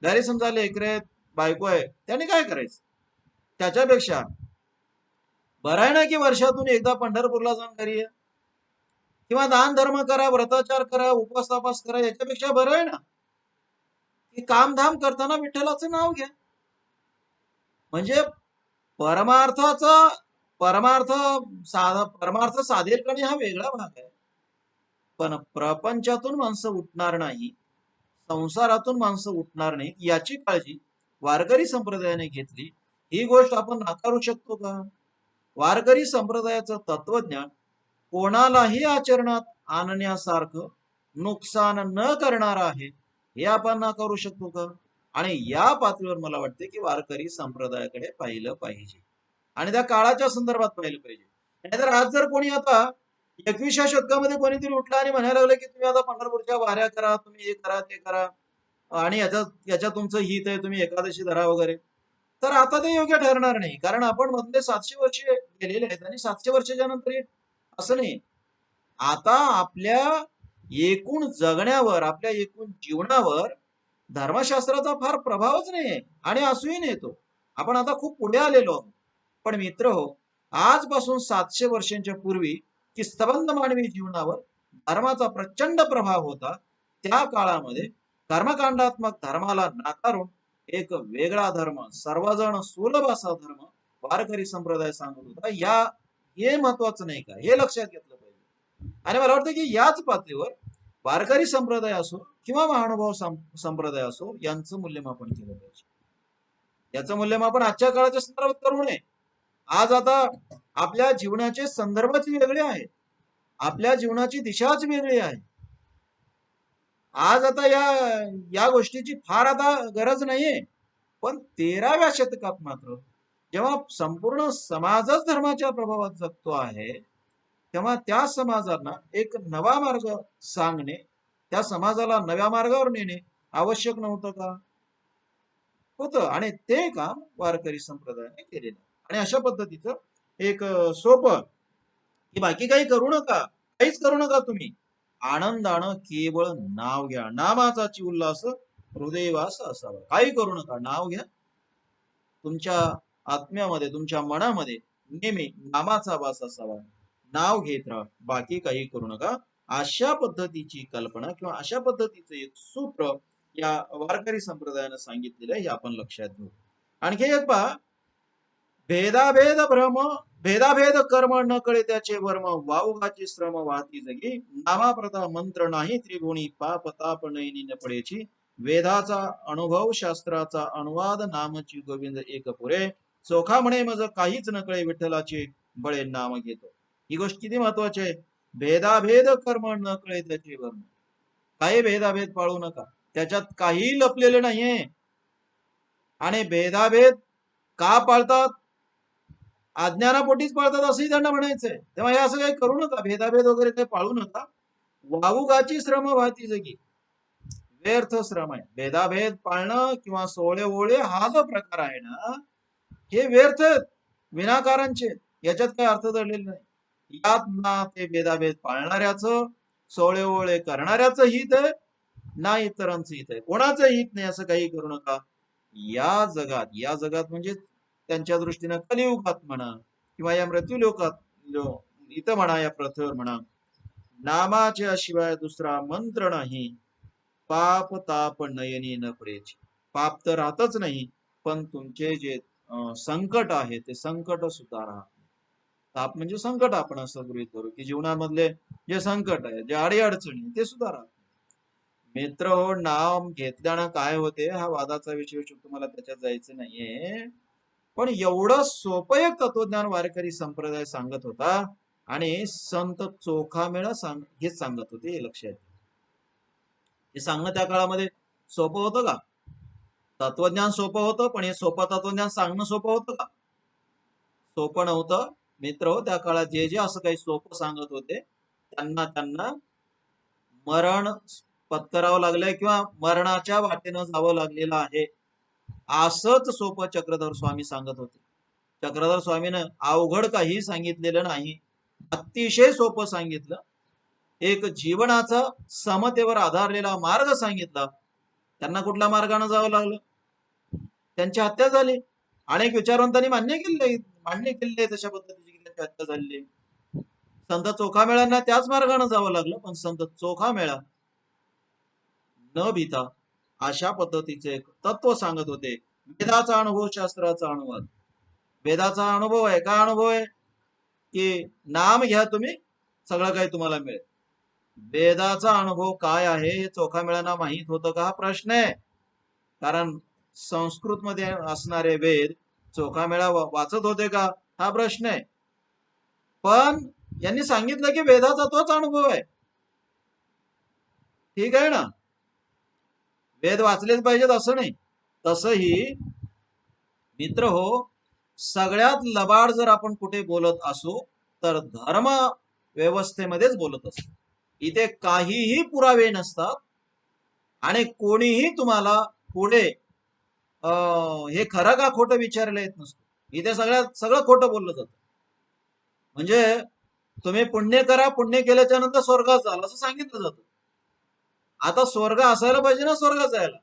Speaker 1: घरी समजा लेकरे बायको आहे, त्याने काय करायचं? त्याच्यापेक्षा बरं आहे ना की वर्षातून एकदा पंढरपूरला जाऊन घरी या, किंवा दान धर्म करा, व्रताचार करा, उपास तपास करा. याच्यापेक्षा बरं आहे ना की कामधाम करताना विठ्ठलाचं नाव घ्या. म्हणजे परमार्थाचा परमार्थ साधेल का नाही हा वेगळा भाग आहे. पण प्रपंचातून माणसं उठणार नाही, संसारातून माणसं उठणार नाही याची काळजी वारकरी संप्रदायाने घेतली. ही गोष्ट आपण नाकारू शकतो का? वारकरी संप्रदायाचं तत्वज्ञान कोणालाही आचरणात आणण्यासारखं नुकसान न करणार आहे हे आपण नाकारू शकतो का? आणि या पातळीवर मला वाटते की वारकरी संप्रदायाकडे पाहिलं पाहिजे आणि त्या काळाच्या संदर्भात पाहिलं पाहिजे. नाहीतर आज जर कोणी आता 21व्या शतकामध्ये कोणीतरी उठला आणि म्हणायला लागलं की तुम्ही आता पंढरपूरच्या वाऱ्या करा, तुम्ही हे करा ते करा आणि याच्यात तुमचं हित आहे, तुम्ही एकादशी धरा वगैरे, तर आता ते योग्य ठरणार नाही. कारण आपण मधले 700 वर्षे गेलेले आहेत आणि 700 वर्षाच्या नंतर असं नाही. आता आपल्या एकूण जगण्यावर, आपल्या एकूण जीवनावर धर्मशास्त्राचा फार प्रभावच नाही आणि असूही नाही तो. आपण आता खूप पुढे आलेलो आहोत. पण मित्र हो, आजपासून 700 वर्षांच्या पूर्वी की स्तबंध मानवी जीवनावर धर्माचा प्रचंड प्रभाव होता. त्या काळामध्ये कर्मकांडात्मक धर्माला नाकारून एक वेगळा धर्म, सर्वजण सुलभ असा धर्म वारकरी संप्रदाय सांगत होता. हे महत्वाचं नाही का, हे लक्षात घेतलं पाहिजे. आणि मला वाटतं की याच पातळीवर वारकरी संप्रदाय असो किंवा महानुभाव संप्रदाय असो यांचं मूल्यमापन केलं पाहिजे. याचं मूल्यमापन आजच्या काळाच्या संदर्भात करू नये. आज आता आपल्या जीवनाचे संदर्भच वेगळे आहेत, आपल्या जीवनाची दिशाच वेगळी आहे. आज आता या गोष्टीची फार आता गरज नाहीये. पण 13व्या शतकात मात्र जेव्हा संपूर्ण समाजच धर्माच्या प्रभावात जगतो आहे, तेव्हा त्या समाजांना एक नवा मार्ग सांगणे, त्या समाजाला नव्या मार्गावर नेणे आवश्यक नव्हतं का? होतं. आणि ते काम वारकरी संप्रदायाने केलेलं. आणि अशा पद्धतीचं एक सोपं, की बाकी काही करू नका, काहीच करू नका तुम्ही, आनंदानं केवळ नाव घ्या, नामाचाची उल्हास हृदयवास असावा. काही करू नका, नाव घ्या. तुमच्या आत्म्यामध्ये, तुमच्या मनामध्ये नेहमी नामाचा वास असावा. नाव घेत राहा, बाकी काही करू नका. अशा पद्धतीची कल्पना किंवा अशा पद्धतीचं एक सूत्र या वारकरी संप्रदायानं सांगितलेलं आहे, हे आपण लक्षात घेऊ. आणखी एक पहा, भेदाभेद भ्रम, भेदाभेद कर्म न कळे त्याचे वर्म, वाऊगाची श्रम वाहती जगी, नामाप्रता मंत्र नाही त्रिगुणी, पाप ताप नयनी न पडेची, वेदाचा अनुभव शास्त्राचा अनुवाद, नामची गोविंद एक पुरे, चोखा म्हणे मज काहीच न कळे विठ्ठलाचे, बळे नाम घेतो. ही गोष्ट किती महत्वाची आहे. भेदाभेद कर्म न कळे त्याचे वर्म, काही भेदाभेद पाळू नका, त्याच्यात काही लपलेलं नाहीये. आणि भेदाभेद का पाळतात? अज्ञानापोटीच पाळतात असंही त्यांना म्हणायचंय. तेव्हा हे असं काही करू नका, भेदाभेद वगैरे काही पाळू नका. वावुगाची श्रम वाहती जगी, व्यर्थ श्रम आहे. भेदाभेद पाळणं किंवा सोळे ओळे हा जो प्रकार आहे ना, हे व्यर्थ विनाकारांचे, याच्यात काही अर्थ दडलेला नाही. यात ना ते भेदाभेद पाळणाऱ्याचं, सोळे ओळे करणाऱ्याचं हित आहे, ना इतरांचं हित आहे. कोणाचं हित नाही असं काही करू नका. या जगात, या जगात म्हणजे त्यांच्या दृष्टीनं कलियुगात म्हणा किंवा या मृत्यूलोकात इथं म्हणा, या पृथ्वीवर म्हणा, नामाच्या शिवाय दुसरा मंत्र नाही, पाप ताप नयनी न पडेची. पाप तर राहतच नाही, पण तुमचे जे संकट आहे ते संकट सुद्धा राहत. ताप म्हणजे संकट, आपण असं गृहीत करू की जीवनामधले जे संकट आहे, जे अडीअडचणी, ते सुद्धा राहत. मित्र हो, नाव घेतल्यानं काय होते हा वादाचा विषय, तुम्हाला त्याच्यात जायचं नाहीये. पण एवढं सोपं एक तत्वज्ञान वारकरी संप्रदाय सांगत होता, आणि संत चोखामेळा हे सांगत होते, हे लक्षात. हे सांगणं त्या काळामध्ये सोपं होतं का? तत्वज्ञान सोपं होतं, पण हे सोपं तत्वज्ञान सांगणं सोपं होतं का? सोपं नव्हतं मित्र हो. त्या काळात जे जे असं काही सोपं सांगत होते, त्यांना त्यांना मरण पत्करावं लागलंय किंवा मरणाच्या वाटेनं जावं लागलेलं आहे. असंच सोपं चक्रधर स्वामी सांगत होते. चक्रधर स्वामीनं अवघड काही सांगितलेलं नाही, अतिशय सोपं सांगितलं. एक जीवनाचा समतेवर आधारलेला मार्ग सांगितला. त्यांना कुठल्या मार्गाने जावं लागलं? त्यांची हत्या झाली. अनेक विचारवंतांनी मान्य केले तशा पद्धतीची त्यांची हत्या झालेली. संत चोखामेळ्यांना त्याच मार्गाने जावं लागलं, पण संत चोखामेळा न भीता अशा पद्धतीचे एक तत्व सांगत होते. वेदाचा अनुभव शास्त्राचा अनुवाद. वेदाचा अनुभव आहे. काय अनुभव आहे? की नाम घ्या तुम्ही, सगळं काही तुम्हाला मिळेल. वेदाचा अनुभव काय आहे हे चोखामेळ्यांना माहीत होतं का, हा प्रश्न आहे. कारण संस्कृत मध्ये असणारे वेद चोखामेळा वाचत होते का, हा प्रश्न आहे. पण यांनी सांगितलं की वेदाचा तोच अनुभव आहे. ठीक आहे ना, वेद वाचलेच पाहिजेत असं नाही. तसही मित्र हो, सगळ्यात लबाड जर आपण कुठे बोलत असू तर धर्म व्यवस्थेमध्येच बोलत असतो. इथे काहीही पुरावे नसतात, आणि कोणीही तुम्हाला पुढे हे खरं का खोटं विचारलं येत नसतं. इथे सगळं खोटं बोललं जातं. म्हणजे तुम्ही पुण्य करा, पुण्य केल्याच्या नंतर स्वर्गात जाल असं सांगितलं जातं. आता स्वर्ग असायला पाहिजे ना स्वर्गात जायला,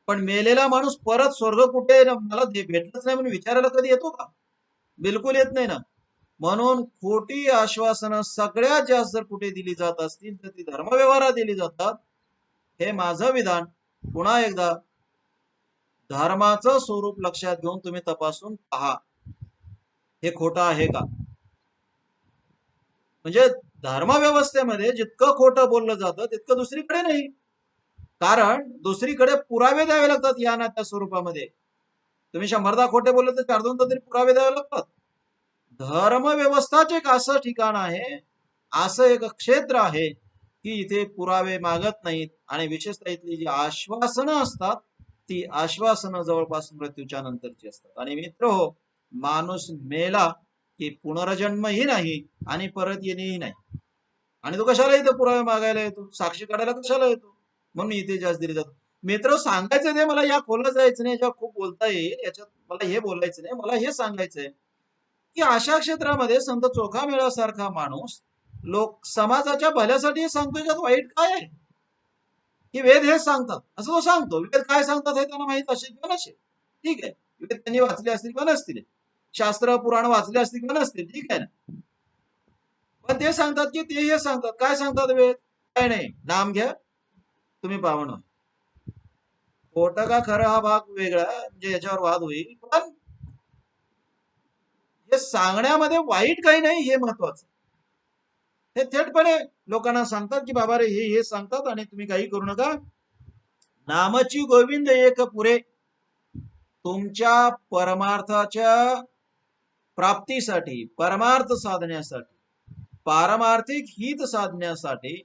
Speaker 1: पण मेलेला माणूस परत स्वर्ग कुठे मला भेटलंच नाही म्हणून विचारायला कधी येतो का? बिलकुल येत नाही ना. म्हणून खोटी आश्वासनं सगळ्यात जास्त जर कुठे दिली जात असतील तर ती धर्मव्यवहारात दिली जातात. हे माझं विधान. पुन्हा एकदा धर्माचं स्वरूप लक्षात घेऊन तुम्ही तपासून पहा, हे खोटं आहे का. म्हणजे धर्मव्यवस्थेमध्ये जितकं खोटं बोललं जातं तितकं दुसरीकडे नाही. कारण दुसरीकडे पुरावे द्यावे लागतात या ना त्या स्वरूपामध्ये. तुम्ही 100दा खोटे बोलले तर 4-2 तरी पुरावे द्यावे लागतात. धर्मव्यवस्थाच एक असं ठिकाण आहे, असं एक क्षेत्र आहे की इथे पुरावे मागत नाहीत. आणि विशेषतः इथली जी आश्वासनं असतात ती आश्वासनं जवळपास मृत्यूच्या नंतरची असतात. आणि मित्र हो, माणूस मेला की पुनर्जन्मही नाही आणि परत येणेही नाही. आणि तो कशाला इथं पुरावे मागायला येतो, साक्षी काढायला कशाला येतो? म्हणून इथे जास्त दिली जातो. मित्र सांगायचं ते मला, या खोलला जायचं नाही, याच्यावर खूप बोलता येईल, याच्यात मला हे बोलायचं नाही, मला हे सांगायचंय की अशा क्षेत्रामध्ये संत चोखामेळासारखा माणूस लोक समाजाच्या भल्यासाठी हे सांगतो, याच्यात वाईट काय आहे? की वेद हेच सांगतात असं तो सांगतो. वेद काय सांगतात हे त्यांना माहित असेल किंवा नसेल, ठीक आहे. वेद त्यांनी वाचले असतील किंवा नसतील, शास्त्र पुराण वाचले असतील किंवा नसतील, ठीक आहे ना. पण ते सांगतात की ते हे सांगतात, काय सांगतात वेद? काय नाही, नाम घ्या तुम्ही पावन. खोटं का खरं हा भाग वेगळा, म्हणजे याच्यावर वाद होईल, पण हे सांगण्यामध्ये वाईट काही नाही हे महत्वाचं. हे थेटपणे लोकांना सांगतात की बाबा रे हे सांगतात आणि तुम्ही काही करू नका. नामची गोविंद एक पुरे. तुमच्या परमार्थाच्या प्राप्तीसाठी, परमार्थ साधण्यासाठी, पारमार्थिक हित साधण्यासाठी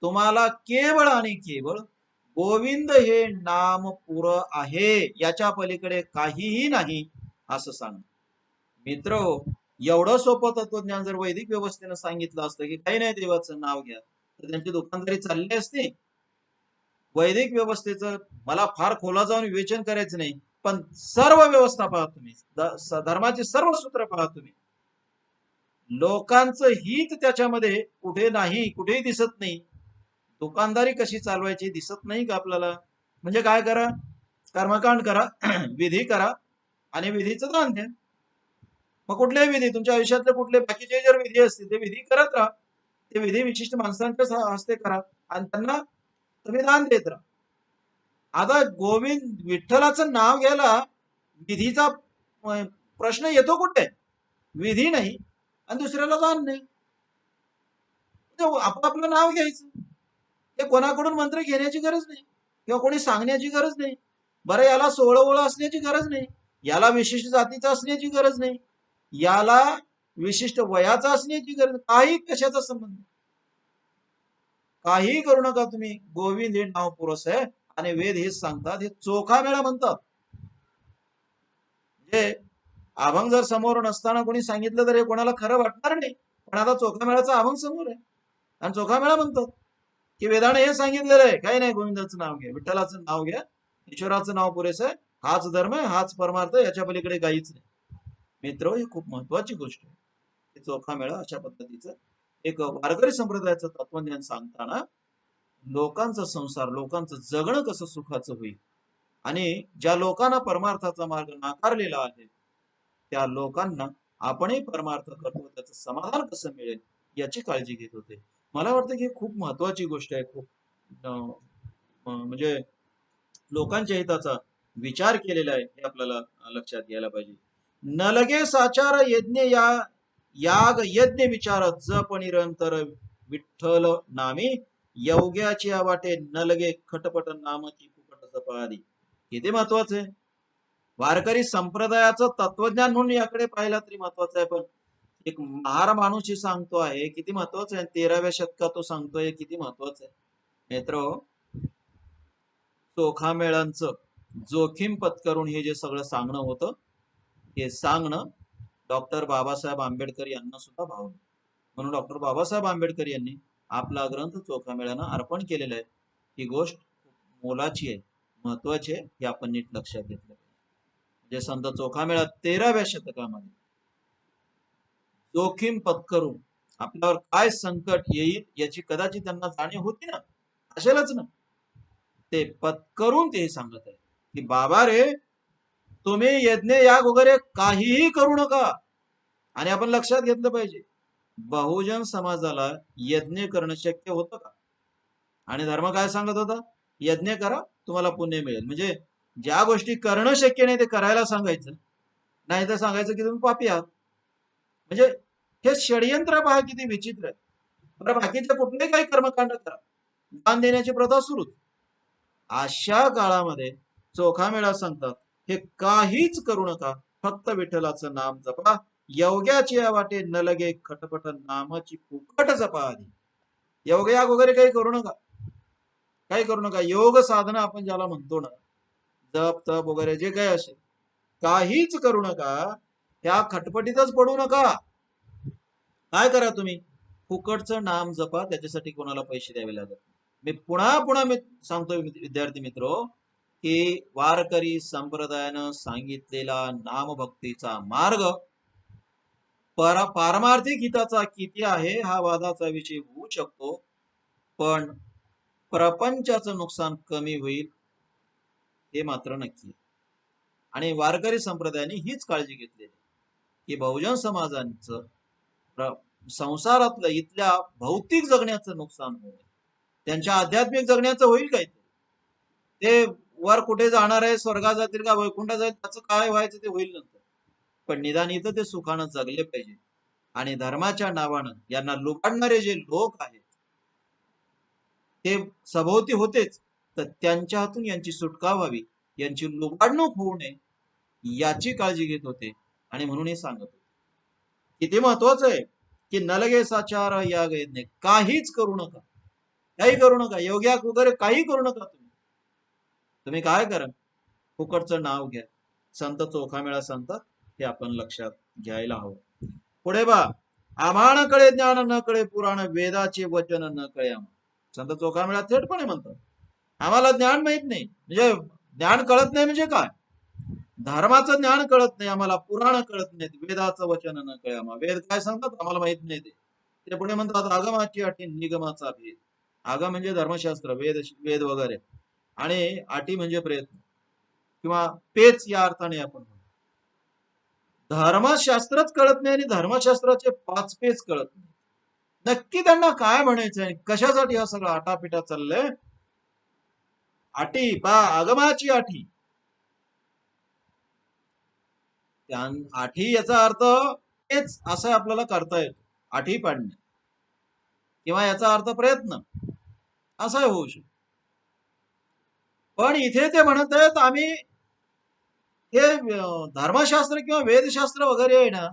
Speaker 1: तुम्हाला केवळ आणि केवळ गोविंद हे नाम पुरं आहे, याच्या पलीकडे काहीही नाही असं सांग. मित्र, एवढं सोपं तत्वज्ञान जर वैदिक व्यवस्थेनं सांगितलं असतं की काही नाही देवाचं नाव घ्या, तर त्यांची दुकानदारी चालली असती. वैदिक व्यवस्थेचं मला फार खोला जाऊन विवेचन करायचं नाही, पण सर्व व्यवस्था पहा तुम्ही, धर्माचे सर्व सूत्र पहा तुम्ही, लोकांचं हित त्याच्यामध्ये कुठे नाही, कुठेही दिसत नाही. दुकानदारी कशी चालवायची दिसत नाही का आपल्याला? म्हणजे काय करा, कर्मकांड करा, विधी करा आणि विधीचं दान द्या. मग कुठलेही विधी तुमच्या आयुष्यातले कुठले बाकीचे जर विधी असतील ते विधी करत राहा, ते विधी विशिष्ट माणसांच्या हस्ते करा आणि त्यांना तुम्ही दान देत राहा. आता गोविंद विठ्ठलाचं नाव घ्यायला विधीचा प्रश्न येतो कुठे? विधी नाही आणि दुसऱ्याला दान नाही. आपापलं नाव घ्यायचं, ते कोणाकडून मंत्र घेण्याची गरज नाही किंवा कोणी सांगण्याची गरज नाही. बरं, याला सोळवळ असण्याची गरज नाही, याला विशिष्ट जातीचं असण्याची गरज नाही, याला विशिष्ट वयाचा असण्याची गरज, काही कशाचा संबंध, काही करू नका तुम्ही. गोविंद हे नाव पुरस आहे आणि वेद हेच सांगतात, हे चोखामेळा म्हणतात. म्हणजे अभंग जर समोर नसताना कोणी सांगितलं तर हे कोणाला खरं वाटणार नाही, पण आता चोखामेळाचा अभंग समोर आहे आणि चोखामेळा म्हणतात की वेदाने हे सांगितलेलं आहे, काही नाही, गोविंदाचं नाव घ्या, विठ्ठलाचं नाव घ्या, ईश्वराचं नाव पुरेसं आहे, हाच धर्म आहे, हाच परमार्थ, याच्या पलीकडे काहीच नाही. मित्र, ही खूप महत्वाची गोष्ट आहे. चोखामेळा अशा पद्धतीचं एक वारकरी संप्रदायाचं तत्वज्ञान सांगताना लोकांचा संसार, लोकांचं जगणं कसं सुखाचं होईल आणि ज्या लोकांना परमार्थाचा मार्ग नाकारलेला आहे त्या लोकांना आपणही परमार्थ करतो त्याचं समाधान कसं मिळेल याची काळजी घेत होते. मला वाटतं की खूप महत्वाची गोष्ट आहे, खूप म्हणजे लोकांच्या हिताचा विचार केलेला आहे हे आपल्याला लक्षात घ्यायला पाहिजे. न लगे साचार यज्ञ या याग यज्ञ विचार जप निरंतर विठ्ठल नामी योग्याची वाटे न लगे खटपट नामाची फुकट जपादी. किती महत्वाचं आहे. वारकरी संप्रदायाचं तत्वज्ञान म्हणून याकडे पाहिला तरी महत्वाचं आहे, पण एक महार माणूस सांगतो आहे किती महत्वाचं आहे. 13व्या शतकात तो सांगतोय किती महत्वाचं आहे. मित्र, चोखामेळांचं जोखीम पत्करून हे जे सगळं सांगणं होतं, हे सांगणं डॉक्टर बाबासाहेब आंबेडकर यांना सुद्धा भावलं. म्हणून डॉक्टर बाबासाहेब आंबेडकर यांनी आपला ग्रंथ चोखामेळ्यानं अर्पण केलेला आहे. ही गोष्ट मोलाची आहे, महत्वाची आहे, हे आपण नीट लक्षात घेतलं. जे संत चोखामेळा 13व्या शतकामध्ये जोखीम पत्करून आपल्यावर काय संकट येईल याची कदाचित त्यांना जाणीव होती ना, असेलच ना, ते पत्करून ते सांगत आहे की बाबा रे, तुम्ही यज्ञ याग वगैरे काहीही करू नका. आणि आपण लक्षात घेतलं पाहिजे, बहुजन समाजाला यज्ञ करणं शक्य होतं का? आणि धर्म काय सांगत होता? यज्ञ करा तुम्हाला पुण्य मिळेल. म्हणजे ज्या गोष्टी करणं शक्य नाही ते करायला सांगायचं, नाही तर सांगायचं की तुम्ही पापी आहात. म्हणजे हे षडयंत्र पहा किती विचित्र आहे. बरं, बाकीचे कुठलेही काही कर्मकांड करा, दान देण्याची प्रथा सुरू. अशा काळामध्ये चोखामेळा सांगतात हे काहीच करू नका, फक्त विठ्ठलाचं नाम जपा, योग्याची वाटे न लगे खटपट नामाची फुकट जपा आधी. योगयाग वगैरे काही करू नका, काही करू नका. योग साधना आपण ज्याला म्हणतो ना, जप तप वगैरे जे काही असेल काहीच करू नका, त्या खटपटीतच पडू नका. काय करा तुम्ही, फुकटचं नाम जपा, त्याच्यासाठी कोणाला पैसे द्यावे लागत. मी पुन्हा पुन्हा मी सांगतोय विद्यार्थी मित्र, की वारकरी संप्रदायानं सांगितलेला नामभक्तीचा मार्ग पारमार्थिक हिताचा किती आहे हा वादाचा विषय होऊ शकतो, पण प्रपंचाचं नुकसान कमी होईल हे मात्र नक्की. आणि वारकरी संप्रदायाने हीच काळजी घेतलेली की बहुजन समाजांचं संसारातलं इथल्या भौतिक जगण्याचं नुकसान होईल, त्यांच्या आध्यात्मिक जगण्याचं होईल काय, ते वर कुठे जाणार आहे, स्वर्गात जातील का वैकुंठात जाईल, त्याचं काय व्हायचं ते होईल नंतर, पण निदान इथं ते सुखानं जगले पाहिजे. आणि धर्माच्या नावानं यांना लुबाडणारे जे लोक आहेत ते सभोवती होतेच, तर त्यांच्या हातून यांची सुटका व्हावी, यांची लुबाडणूक होऊ नये याची काळजी घेत होते. आणि म्हणून हे सांगत होते किती महत्वाचं आहे की नलगे साचार या गयज्ञ, काहीच करू नका, काही करू नका, योग्या वगैरे काही करू नका. तुम्ही काय करा, फुकटचं नाव घ्या. संत चोखामेळा सांगतात, हे आपण लक्षात घ्यायला हवं. पुढे बा, आम्हाला कळे ज्ञान न कळे पुराण, वेदाचे वचन न कळे आम्हाला. संत चोखामेळा थेटपणे म्हणतात आम्हाला ज्ञान माहित नाही, म्हणजे ज्ञान कळत नाही म्हणजे काय, धर्माचं ज्ञान कळत नाही आम्हाला, पुराण कळत नाहीत, वेदाचं वचन न कळे आम्हाला. वेद काय सांगतात आम्हाला माहित नाही. ते पुढे म्हणतात आगमाची अटी निगमाचा भेद. आगम म्हणजे धर्मशास्त्र, वेद वेद वगैरे, आणि अटी म्हणजे प्रयत्न किंवा पेच या अर्थाने आपण म्हणतो. धर्मशास्त्रच कळत नाही आणि धर्मशास्त्राचे पाच पेच कळत नाही. नक्की त्यांना काय म्हणायचंय, कशासाठी हा सगळा आटापिटा चाललंय. अटी पा आगमाची अटी, आठी याचा अर्थ तेच असं आपल्याला करता येतो, आठी पाडणे, किंवा याचा अर्थ प्रयत्न असा होऊ शकतो. पण इथे ते म्हणत आहेत आम्ही हे धर्मशास्त्र किंवा वेदशास्त्र वगैरे आहे ना,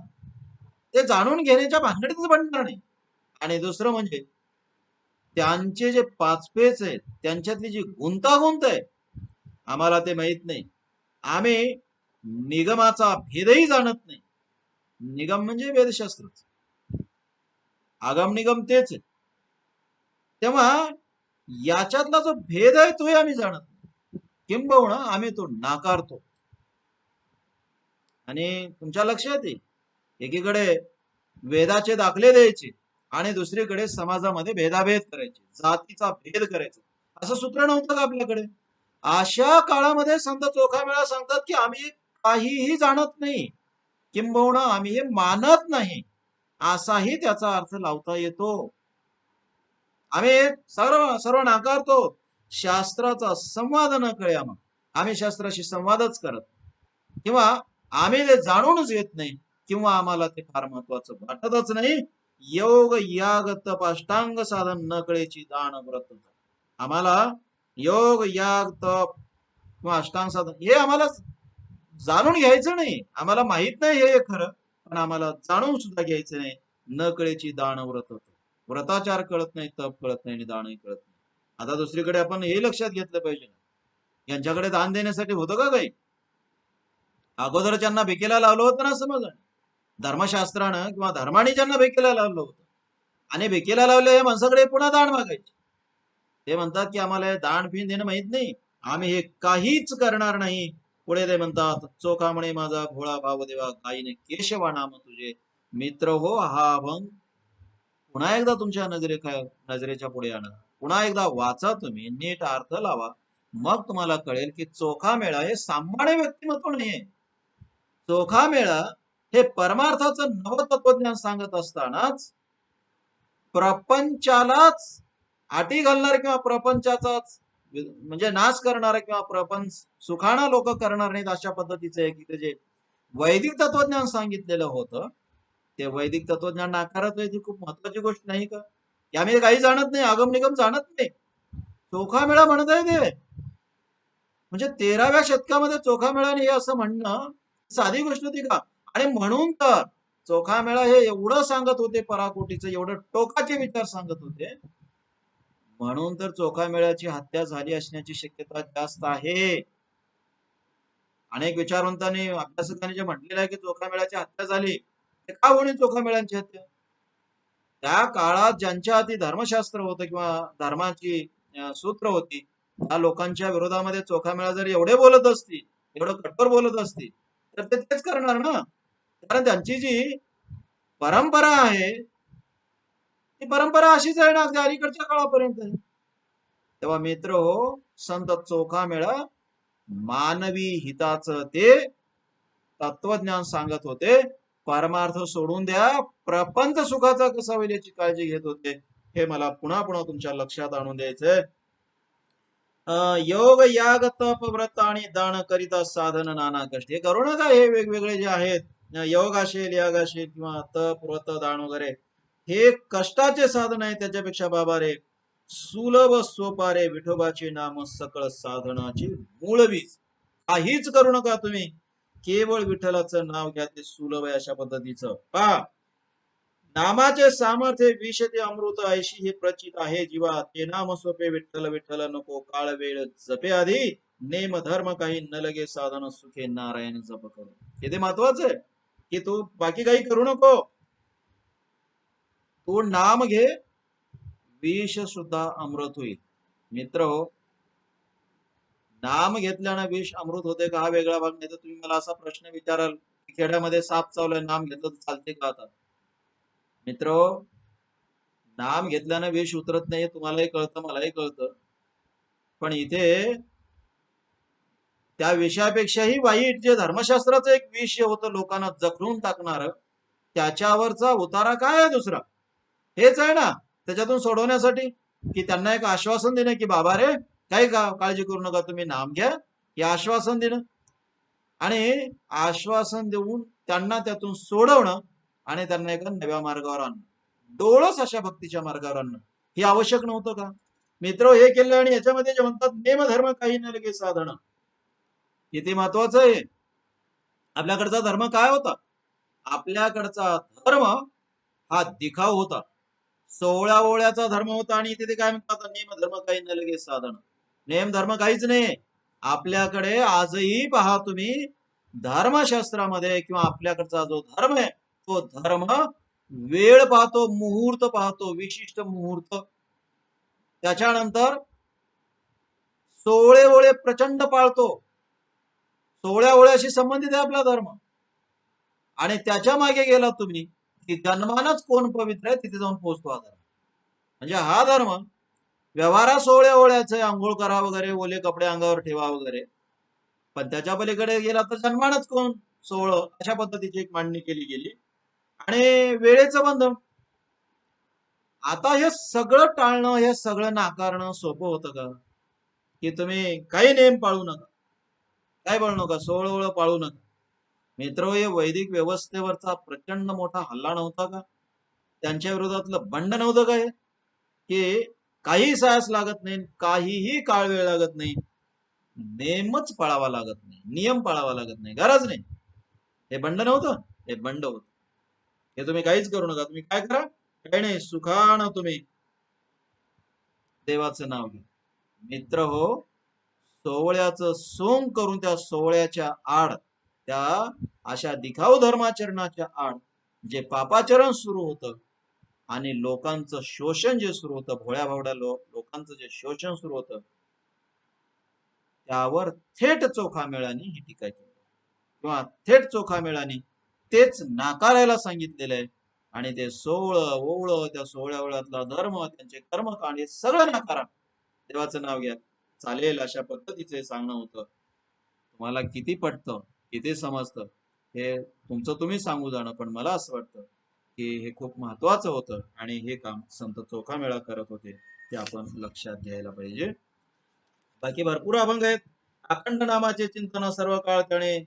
Speaker 1: ते जाणून घेण्याच्या भानगडीतच बनणार नाही. आणि दुसरं म्हणजे त्यांचे जे पाचपेच आहेत त्यांच्यातली जी गुंतागुंत आहे आम्हाला ते माहित नाही. आम्ही निगमाचा भेदही जाणत नाही. निगम म्हणजे वेदशास्त्र, आगम निगम तेच आहे. तेव्हा याच्यातला जो भेद आहे तोही आम्ही जाणत नाही, किंबहुना आम्ही तो नाकारतो. आणि तुमच्या लक्षात येईल, एकीकडे वेदाचे दाखले द्यायचे आणि दुसरीकडे समाजामध्ये भेदाभेद करायचे, जातीचा भेद करायचा, असं सूत्र नव्हतं का आपल्याकडे. अशा काळामध्ये संत चोखामेळा सांगतात की आम्ही काहीही जाणत नाही, किंबहुना आम्ही हे मानत नाही, असाही त्याचा अर्थ लावता येतो. आम्ही सर्व सर्व नाकारतो, शास्त्राचा संवाद न कळे आम्ही शास्त्राशी संवादच करत, किंवा आम्ही ते जाणूनच घेत नाही, किंवा आम्हाला ते फार महत्वाचं वाटतच नाही. योग याग तप अष्टांग साधन न कळेची दान व्रत, आम्हाला योग याग तप किंवा अष्टांग साधन हे आम्हाला जाणून घ्यायचं नाही, आम्हाला माहित नाही हे खरं, पण आम्हाला जाणून सुद्धा घ्यायचं नाही. न कळेची दान व्रत, व्रताचार कळत नाही, तप कळत नाही आणि दानही कळत नाही. आता दुसरीकडे आपण हे लक्षात घेतलं पाहिजे, यांच्याकडे दान देण्यासाठी होतं का काही, अगोदर ज्यांना भिकेला लावलं होतं ना समज, धर्मशास्त्रानं किंवा धर्माने ज्यांना भिकेला लावलं होतं आणि भिकेला लावले या माणसाकडे पुन्हा दान मागायचे. ते म्हणतात की आम्हाला हे दान फिन देणं माहित नाही, आम्ही हे काहीच करणार नाही. पुढे ते म्हणतात चोखा म्हणे माझा भोळा भाव देवा, गायीने केशवा नाम तुझे मित्र हो हा अभंग. पुन्हा एकदा तुमच्या नजरेच्या पुढे आणा, पुन्हा एकदा वाचा, तुम्ही नीट अर्थ लावा, मग तुम्हाला कळेल की चोखामेळा हे सामान्य व्यक्तिमत्व नाहीये. चोखामेळा हे परमार्थाचं नवतत्वज्ञान सांगत असतानाच प्रपंचालाच आटी घालणार किंवा प्रपंचाचाच म्हणजे नाश करणारा किंवा प्रपंच सुखाना लोक करणार नाहीत अशा पद्धतीचं आहे की ते जे वैदिक तत्वज्ञान सांगितलेलं होतं ते वैदिक तत्वज्ञान नाकारत आहे. ती खूप महत्वाची गोष्ट नाही का, की आम्ही काही जाणत नाही, आगम निगम जाणत नाही. चोखामेळा म्हणत आहे ते, म्हणजे 13व्या शतकामध्ये चोखामेळाने हे असं म्हणणं साधी गोष्ट होती का. आणि म्हणून तर चोखामेळा हे एवढं सांगत होते, पराकोटीचं एवढं टोकाचे विचार सांगत होते, म्हणून तर चोखामेळ्याची हत्या झाली असण्याची शक्यता जास्त आहे. अनेक विचारवंतांनी अभ्यासकांनी जे म्हटलेलं आहे की चोखामेळ्याची हत्या झाली, ते का होणी चोखामेळ्यांची हत्या? त्या काळात ज्यांच्या हाती धर्मशास्त्र होतं किंवा धर्माची सूत्र होती, त्या लोकांच्या विरोधामध्ये चोखामेळा जर एवढे बोलत असतील, एवढं कठोर बोलत असतील, तर ते तेच करणार ना. कारण त्यांची जी परंपरा आहे ती परंपरा अशीच आहे ना, अगदी अलीकडच्या काळापर्यंत. तेव्हा मित्र हो, संत चोखामेळा मानवी हिताचं ते तत्वज्ञान सांगत होते. परमार्थ सोडून द्या, प्रपंच सुखाचा कसा होईल याची काळजी घेत होते. हे मला पुन्हा पुन्हा तुमच्या लक्षात आणून द्यायचंय. योग याग तप व्रत आणि दान करिता साधन नाना कष्ट. हे करू नका, हे वेगवेगळे जे आहेत योग असेल याग असेल किंवा तप व्रत दान वगैरे, हे कष्टाचे साधन आहे. त्याच्यापेक्षा बाबा रे, सुलभ सोपारे विठोबाचे नाम सकळ साधनाची मूळवीज. काहीच करू नका तुम्ही, केवळ विठ्ठलाचं नाव घ्या, ते सुलभ आहे अशा पद्धतीचं. पहा, नामाचे सामर्थ्य विष ते अमृत ऐशी हे प्रचित आहे जीवा. ते नाम सोपे विठ्ठल विठ्ठल नको काळ वेळ जपे आधी. नेम धर्म काही न लगे साधन सुखे नारायण जप करो. हे ते महत्वाचं आहे की तू बाकी काही करू नको, तू नाम घे, विष सुद्धा अमृत होईल. मित्र हो, नाम घेतल्यानं विष अमृत होते का हा वेगळा भाग. नाही तर तुम्ही मला असा प्रश्न विचाराल, खेड्यामध्ये साप चावलाय, नाम घेतलं तर चालते का? आता मित्र, नाम घेतल्यानं विष उतरत नाही, तुम्हालाही कळतं मलाही कळतं. पण इथे त्या विषयापेक्षाही वाईट जे धर्मशास्त्राचं एक विष होतं लोकांना जखडून टाकणार, त्याच्यावरचा उतारा काय आहे दुसरा? हेच आहे ना. त्याच्यातून सोडवण्यासाठी की त्यांना एक आश्वासन देणं की बाबा रे, काही काळजी करू नका, तुम्ही नाम घ्या, हे आश्वासन देणं. आणि आश्वासन देऊन त्यांना त्यातून सोडवणं आणि त्यांना एका नव्या मार्गावर आणणं, डोळस अशा भक्तीच्या मार्गावर आणणं, हे आवश्यक नव्हतं का? मित्र, हे केलं. आणि याच्यामध्ये जे म्हणतात नेम धर्म काही न लगे साधन, किती महत्वाचं आहे. आपल्याकडचा धर्म काय होता? आपल्याकडचा धर्म हा दिखाव होता, 16 ओळ्याचा धर्म होता. आणि तिथे काय म्हणतात? नेम धर्म काही न लगे साधन. नेम धर्म काहीच नाही. आपल्याकडे आजही पहा तुम्ही, धर्मशास्त्रामध्ये किंवा आपल्याकडचा जो धर्म आहे, तो धर्म वेळ पाहतो, मुहूर्त पाहतो, विशिष्ट मुहूर्त. त्याच्यानंतर 16 ओळे प्रचंड पाळतो. 16 ओळ्याशी संबंधित आहे आपला धर्म. आणि त्याच्या मागे गेला तुम्ही की जन्मानच कोण पवित्र आहे तिथे जाऊन पोहोचतो हा धर्म. म्हणजे हा धर्म व्यवहारा 16 ओळ्याचे, आंघोळ करा वगैरे, ओले कपडे अंगावर ठेवा वगैरे, पण त्याच्या पलीकडे गेला तर जन्मानच कोण 16, अशा पद्धतीची एक मांडणी केली गेली. आणि वेळेचं बंधन. आता हे सगळं टाळणं, हे सगळं नाकारणं सोपं होतं का? की तुम्ही काही नेम पाळू नका, काय पाळू नका, 16 ओळ पाळू नका. मित्र, हे वैदिक व्यवस्थेवरचा प्रचंड मोठा हल्ला नव्हता का? त्यांच्या विरोधातलं बंड नव्हतं का हे? की काही सायास लागत नाही, काहीही काळ वेळ लागत नाही, नेमच पाळावा लागत नाही, नियम पाळावा लागत नाही, गरज नाही. हे बंड नव्हतं, हे बंड होत. हे तुम्ही काहीच करू नका. तुम्ही काय करा? काही नाही, सुखानं तुम्ही देवाचं नाव घ्या. मित्र हो, सोहळ्याचं सोंग करून त्या सोहळ्याच्या आड, त्या अशा दिखाऊ धर्माचरणाच्या आड जे पापाचरण सुरू होतं आणि लोकांचं शोषण जे सुरू होतं, भोळ्या भावड्या लोकांचं जे शोषण सुरू होतं, त्यावर थेट चोखामेळाने ही टीका केली किंवा थेट चोखामेळाने तेच नाकारायला सांगितलेलं आहे. आणि ते 16 ओळ, त्या 16 ओळ्यातला धर्म, त्यांचे कर्मकांड, हे सगळं नाकारा. देवाचं नाव घ्या, चालेल अशा पद्धतीचे सांगणं होतं. तुम्हाला किती पटतं, किती समजतं, हे तुमचं तुम्ही सांगू जाणं. पण मला असं वाटतं की हे खूप महत्वाचं होतं आणि हे काम संत चोखामेळा करत होते, ते आपण लक्षात घ्यायला पाहिजे. बाकी भरपूर अभंग आहेत. अखंड नामाचे चिंतन सर्व काळ त्याने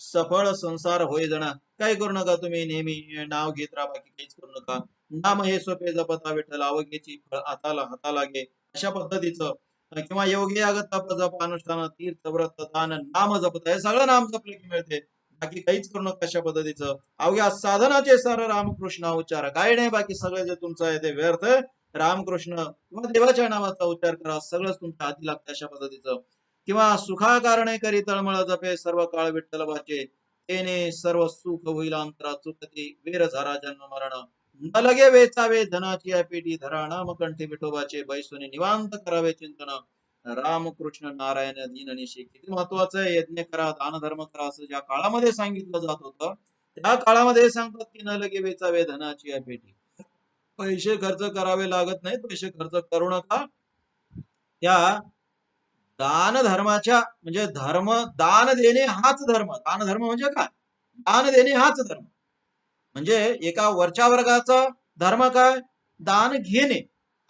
Speaker 1: सफळ संसार होय जणा. काही करू नका, तुम्ही नेहमी नाव घेत राहा, बाकी काहीच करू नका. नाम हे सोपे जपता विठ्ठल, अवघ्याची फळ हाता लागे, अशा पद्धतीचं. किंवा योगी याग तप जप अनुष्ठान तीर्थ व्रत दान नाम जपत, हे सगळं नाम जपले की मिळते, बाकी काहीच करू नका अशा पद्धतीचं. अवघ्या साधनाचे सर रामकृष्ण उच्चार, काही नाही, बाकी सगळं जे तुमचं आहे ते व्यर्थ. रामकृष्ण किंवा देवाच्या नावाचा उच्चार करा, सगळंच तुमच्या हाती लागतं अशा पद्धतीचं. किंवा सुखाकारणे करी तळमळ जपे सर्व काळ विठ्ठल वाचे तेने सर्व सुख होईल अंतरा चुकती वीर झारा जन्म मरण न लगे वेचावे धनाची पेटी धरा नाम कंठी विठोबाचे बैसुनी निवांत करावे चिंतन रामकृष्ण नारायण दीननिशी. किती महत्वाचं आहे, यज्ञ करा दान धर्म करा असं ज्या काळामध्ये सांगितलं जात होतं त्या काळामध्ये सांगतात की न लगे वेचावे धनाची पेटी. पैसे खर्च करावे लागत नाही, पैसे खर्च करू नका. त्या दान धर्माच्या म्हणजे धर्म दान देणे हाच धर्म. दान धर्म म्हणजे काय? दान देणे हाच धर्म. म्हणजे एका वरच्या वर्गाचा धर्म काय? दान घेणे.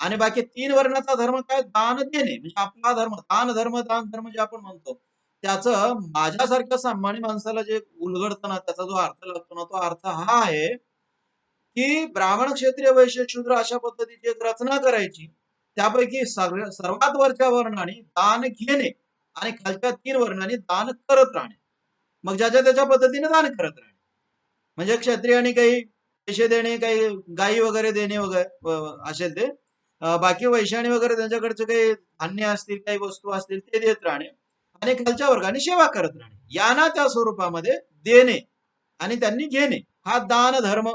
Speaker 1: आणि बाकी 3 वर्णाचा धर्म काय? दान देणे. म्हणजे आपला धर्म दान धर्म दान धर्म जे आपण म्हणतो त्याचं माझ्यासारख्या सामान्य माणसाला जे उलगडताना त्याचा जो अर्थ लागतो ना तो अर्थ हा आहे की ब्राह्मण क्षत्रिय वैश्य शूद्र अशा पद्धतीची एक रचना करायची. त्यापैकी सर्वात वरच्या वर्णाने दान घेणे आणि खालच्या 3 वर्णाने दान करत राहणे. मग ज्याच्या त्याच्या पद्धतीने दान करत राहणे. म्हणजे क्षत्रियाने काही पैसे देणे, काही गायी वगैरे देणे वगैरे असे ते. बाकी वैश्याने वगैरे त्यांच्याकडचे काही धान्य असतील काही वस्तू असतील ते देत राहणे आणि खालच्या वर्गाने सेवा करत राहणे. यांना त्या स्वरूपामध्ये देणे आणि त्यांनी घेणे हा दान धर्म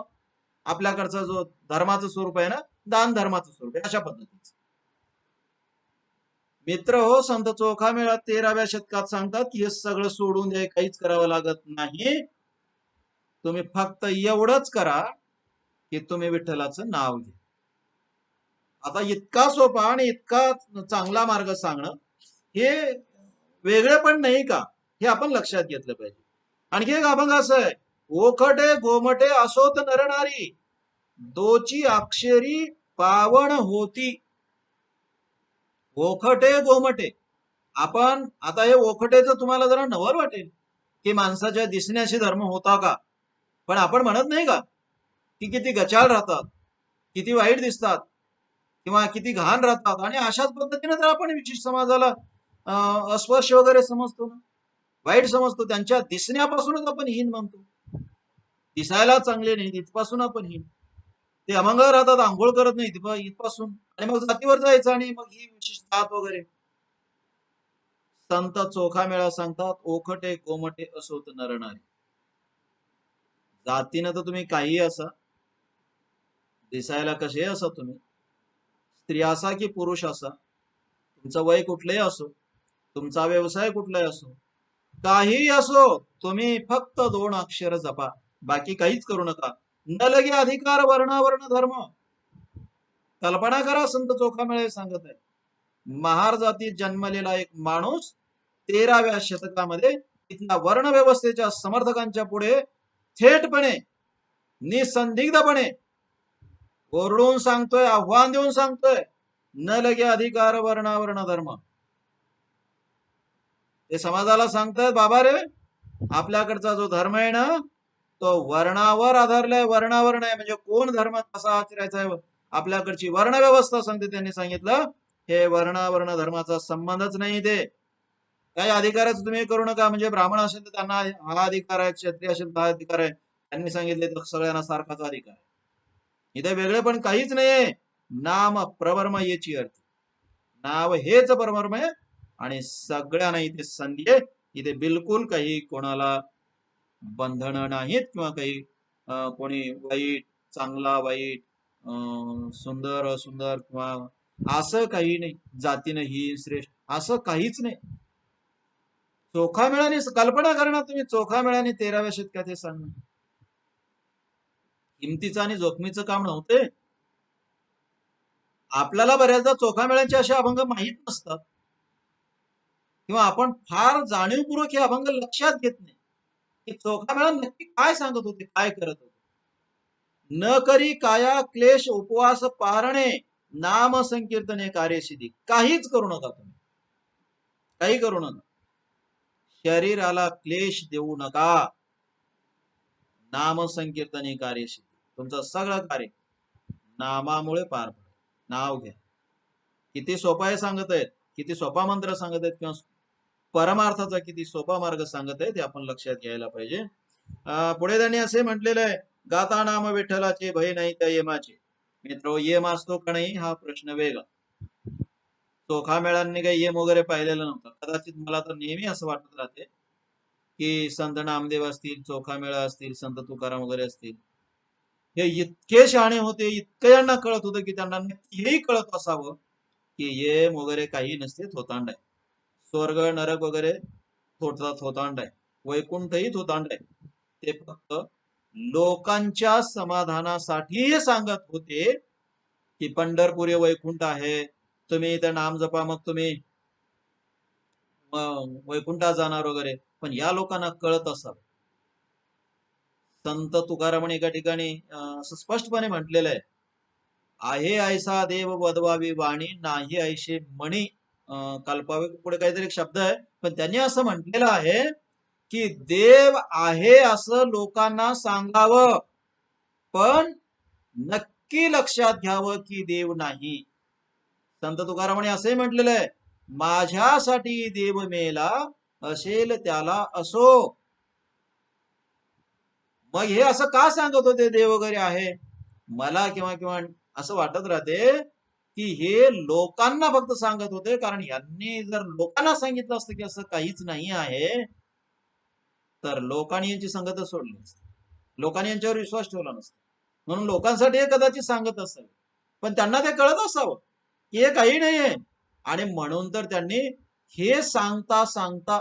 Speaker 1: आपल्याकडचा जो धर्माचं स्वरूप आहे ना दान धर्माचं स्वरूप आहे अशा पद्धतीचं. मित्र हो, संत चोखामेळा 13व्या शतकात सांगतात की हे सगळं सोडून द्या, काहीच करावं लागत नाही. तुम्ही फक्त एवढंच करा की तुम्ही विठ्ठलाचं नाव घ्या. आता इतका सोपा आणि इतका चांगला मार्ग सांगणं हे वेगळे पण नाही का हे आपण लक्षात घेतलं पाहिजे. आणखी एक अभंग असं आहे, ओखटे गोमटे असोत नरनारी दोची अक्षरी पावन होती. ओखटे गोमटे. आपण आता हे ओखटेचं तुम्हाला जरा नवल वाटेल की माणसाच्या दिसण्याशी धर्म होता का, पण आपण म्हणत नाही का की किती गचाळ राहतात, किती वाईट दिसतात किंवा किती घाण राहतात. आणि अशाच पद्धतीने तर आपण विशिष्ट समाजाला अस्पर्श वगैरे समजतो ना, वाईट समजतो. त्यांच्या दिसण्यापासूनच आपण हीन म्हणतो. दिसायला चांगले नाही तिथपासून आपण हीन. ते अमंग राहतात, आंघोळ करत नाही इथपासून, आणि मग जातीवर जायचं आणि मग ही विशिष्ट जात वगैरे. संत चोखामेळा सांगतात ओखटे कोमटे असोत नरनारी. जातीनं तर तुम्ही काही असा, दिसायला कसे असा, तुम्ही स्त्री असा की पुरुष असा, तुमचं वय कुठलंही असो, तुमचा व्यवसाय कुठलाही असो, काहीही असो, तुम्ही फक्त 2 अक्षर जपा, बाकी काहीच करू नका. न लगे अधिकार वर्णावर्ण धर्म. कल्पना करा, संत चोखामेळे सांगत आहे महार जातीत जन्मलेला एक माणूस 13व्या शतकामध्ये तिथल्या वर्ण व्यवस्थेच्या समर्थकांच्या पुढे थेटपणे निसंदिग्धपणे ओरडून सांगतोय, आव्हान देऊन सांगतोय, न लगे अधिकार वर्णावर्ण धर्म. ते समाजाला सांगतायत बाबा रे, आपल्याकडचा जो धर्म आहे ना तो वर्णावर आधारलाय. वर्णावर नाही म्हणजे कोण धर्म कसा आचरायचा आहे, आपल्याकडची वर्ण व्यवस्था सांगते. त्यांनी सांगितलं हे वर्णावर्ण धर्माचा संबंधच नाही. ते काही अधिकाराचं तुम्ही करू नका. म्हणजे ब्राह्मण असेल तर त्यांना हा अधिकार आहे, क्षत्रिय असेल तर हा अधिकार आहे. त्यांनी सांगितले तर सगळ्यांना सारखाच अधिकार आहे. इथे वेगळे पण काहीच नाहीये. नाम प्रवर्म याची अर्थ, नाव हेच परमर्म आहे आणि सगळ्यांना इथे संधी आहे. इथे बिलकुल काही कोणाला बंधन नाहीत किंवा काही कोणी वाईट चांगला वाईट सुंदर असुंदर किंवा असं काही नाही. जातीनं ही श्रेष्ठ असं काहीच नाही. चोखामेळाने कल्पना करणार तुम्ही, चोखामेळाने 13व्या शतकात हे सांगणं किमतीचं आणि जोखमीचं काम नव्हते. आपल्याला बऱ्याचदा चोखामेळ्यांचे असे अभंग माहीत नसतात किंवा आपण फार जाणीवपूर्वक हे अभंग लक्षात घेत नाही की चोखामेळा नक्की काय सांगत होते, काय करत होते. न करी काया क्लेश उपवास पारणे नाम संकीर्तने कार्यसिद्धी. काहीच करू नका तुम्ही, काही करू नका. शरीराला क्लेश देऊ नका. नाम संकीर्तने कार्यसिद्धी. तुमचं सगळं कार्य नामामुळे पार पडेल. नाव घ्या. किती सोपा आहे सांगत आहेत, किती सोपा मंत्र सांगत आहेत किंवा परमार्थाचा किती सोपा मार्ग सांगत आहेत हे आपण लक्षात घ्यायला पाहिजे. पुढे त्यांनी असे म्हटलेलं आहे, गाता नाम विठ्ठलाचे भय नाही त्या यमाचे. मित्र, यम असतो का नाही हा प्रश्न वेगळा. चोखामेळांनी काही येम वगैरे पाहिलेलं नव्हतं. कदाचित मला तर नेहमी असं वाटत राहते की संत नामदेव असतील, चोखामेळा असतील, संत तुकाराम वगैरे असतील, हे इतके शहाणे होते, इतकं यांना कळत होतं की त्यांना हेही कळत असावं की येम वगैरे काही नसते, थोतांड आहे. स्वर्ग नरक वगैरे थोतांड आहे, वैकुंठही थोतांड आहे. ते फक्त लोकांच्या समाधानासाठी हे सांगत होते की पंढरपूर हे वैकुंठ आहे, तुम्ही इथं नाम जपा, मग तुम्ही वैकुंठात जाणार वगैरे. पण या लोकांना कळत असावं. संत तुकारामाने एका ठिकाणी असं स्पष्टपणे म्हटलेलं आहे ऐसा देव वदवावी वाणी, नाही ऐशे मणी कल्पावे. पुढे काहीतरी एक शब्द आहे, पण त्यांनी असं म्हटलेलं आहे की देव आहे असं लोकांना सांगावं, पण नक्की लक्षात घ्यावं की देव नाही. संत तुकारामाने असंही म्हटलेलं आहे, माझ्यासाठी देव मेला, असेल त्याला असो. मग हे असं का सांगत होते देव वगैरे आहे? मला किंवा किंवा असं वाटत राहते की हे लोकांना फक्त सांगत होते, कारण यांनी जर लोकांना सांगितलं असतं की असं काहीच नाही आहे, तर लोकांनी यांची संगतच सोडली असते, लोकांनी यांच्यावर विश्वास ठेवला नसता. म्हणून लोकांसाठी हे कदाचित सांगत असावे, पण त्यांना ते कळत असावं की हे काही नाहीये. आणि म्हणून तर त्यांनी हे सांगता सांगता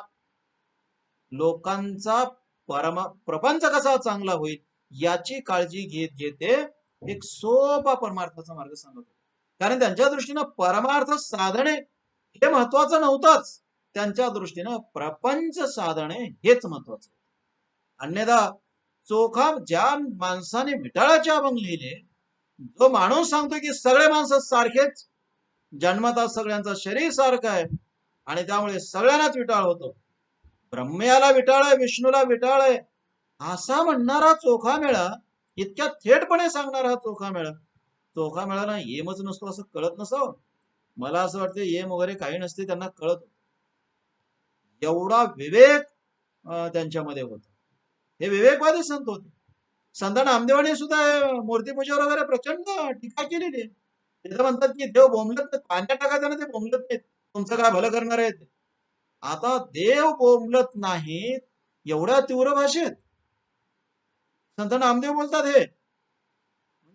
Speaker 1: लोकांचा प्रपंच कसा चांगला होईल याची काळजी घेत घेते एक सोपा परमार्थाचा मार्ग सांगत होते. कारण त्यांच्या दृष्टीनं परमार्थ साधणे हे महत्वाचं नव्हतंच, त्यांच्या दृष्टीनं प्रपंच साधणे हेच महत्वाचं. अन्यथा चोखा ज्या माणसाने विटाळाचे अभंग लिहिले, जो माणूस सांगतो की सगळे माणसं सारखेच, जन्मता सगळ्यांचं शरीर सारखं आहे आणि त्यामुळे सगळ्यांनाच विटाळ होतो, ब्रह्म्याला विटाळ आहे, विष्णूला विटाळ आहे, असा म्हणणारा चोखामेळा, इतक्या थेटपणे सांगणारा हा चोखामेळाला येमच नसतो असं कळत नसावं. मला असं वाटतं येम वगैरे काही नसते, त्यांना कळत एवढा विवेक त्यांच्यामध्ये होता. हे विवेकवादी संत होते. संत नामदेवाने सुद्धा मूर्तीपूजेवर वगैरे प्रचंड टीका केलेली आहे. तिथं म्हणतात की देव बोंबलत पाण्यात टाकायचं ना, ते बोंबलत नाहीत, तुमचं काय भलं करणार आहे. आता देव बोंबलत नाहीत एवढ्या तीव्र भाषेत संत नामदेव बोलतात. हे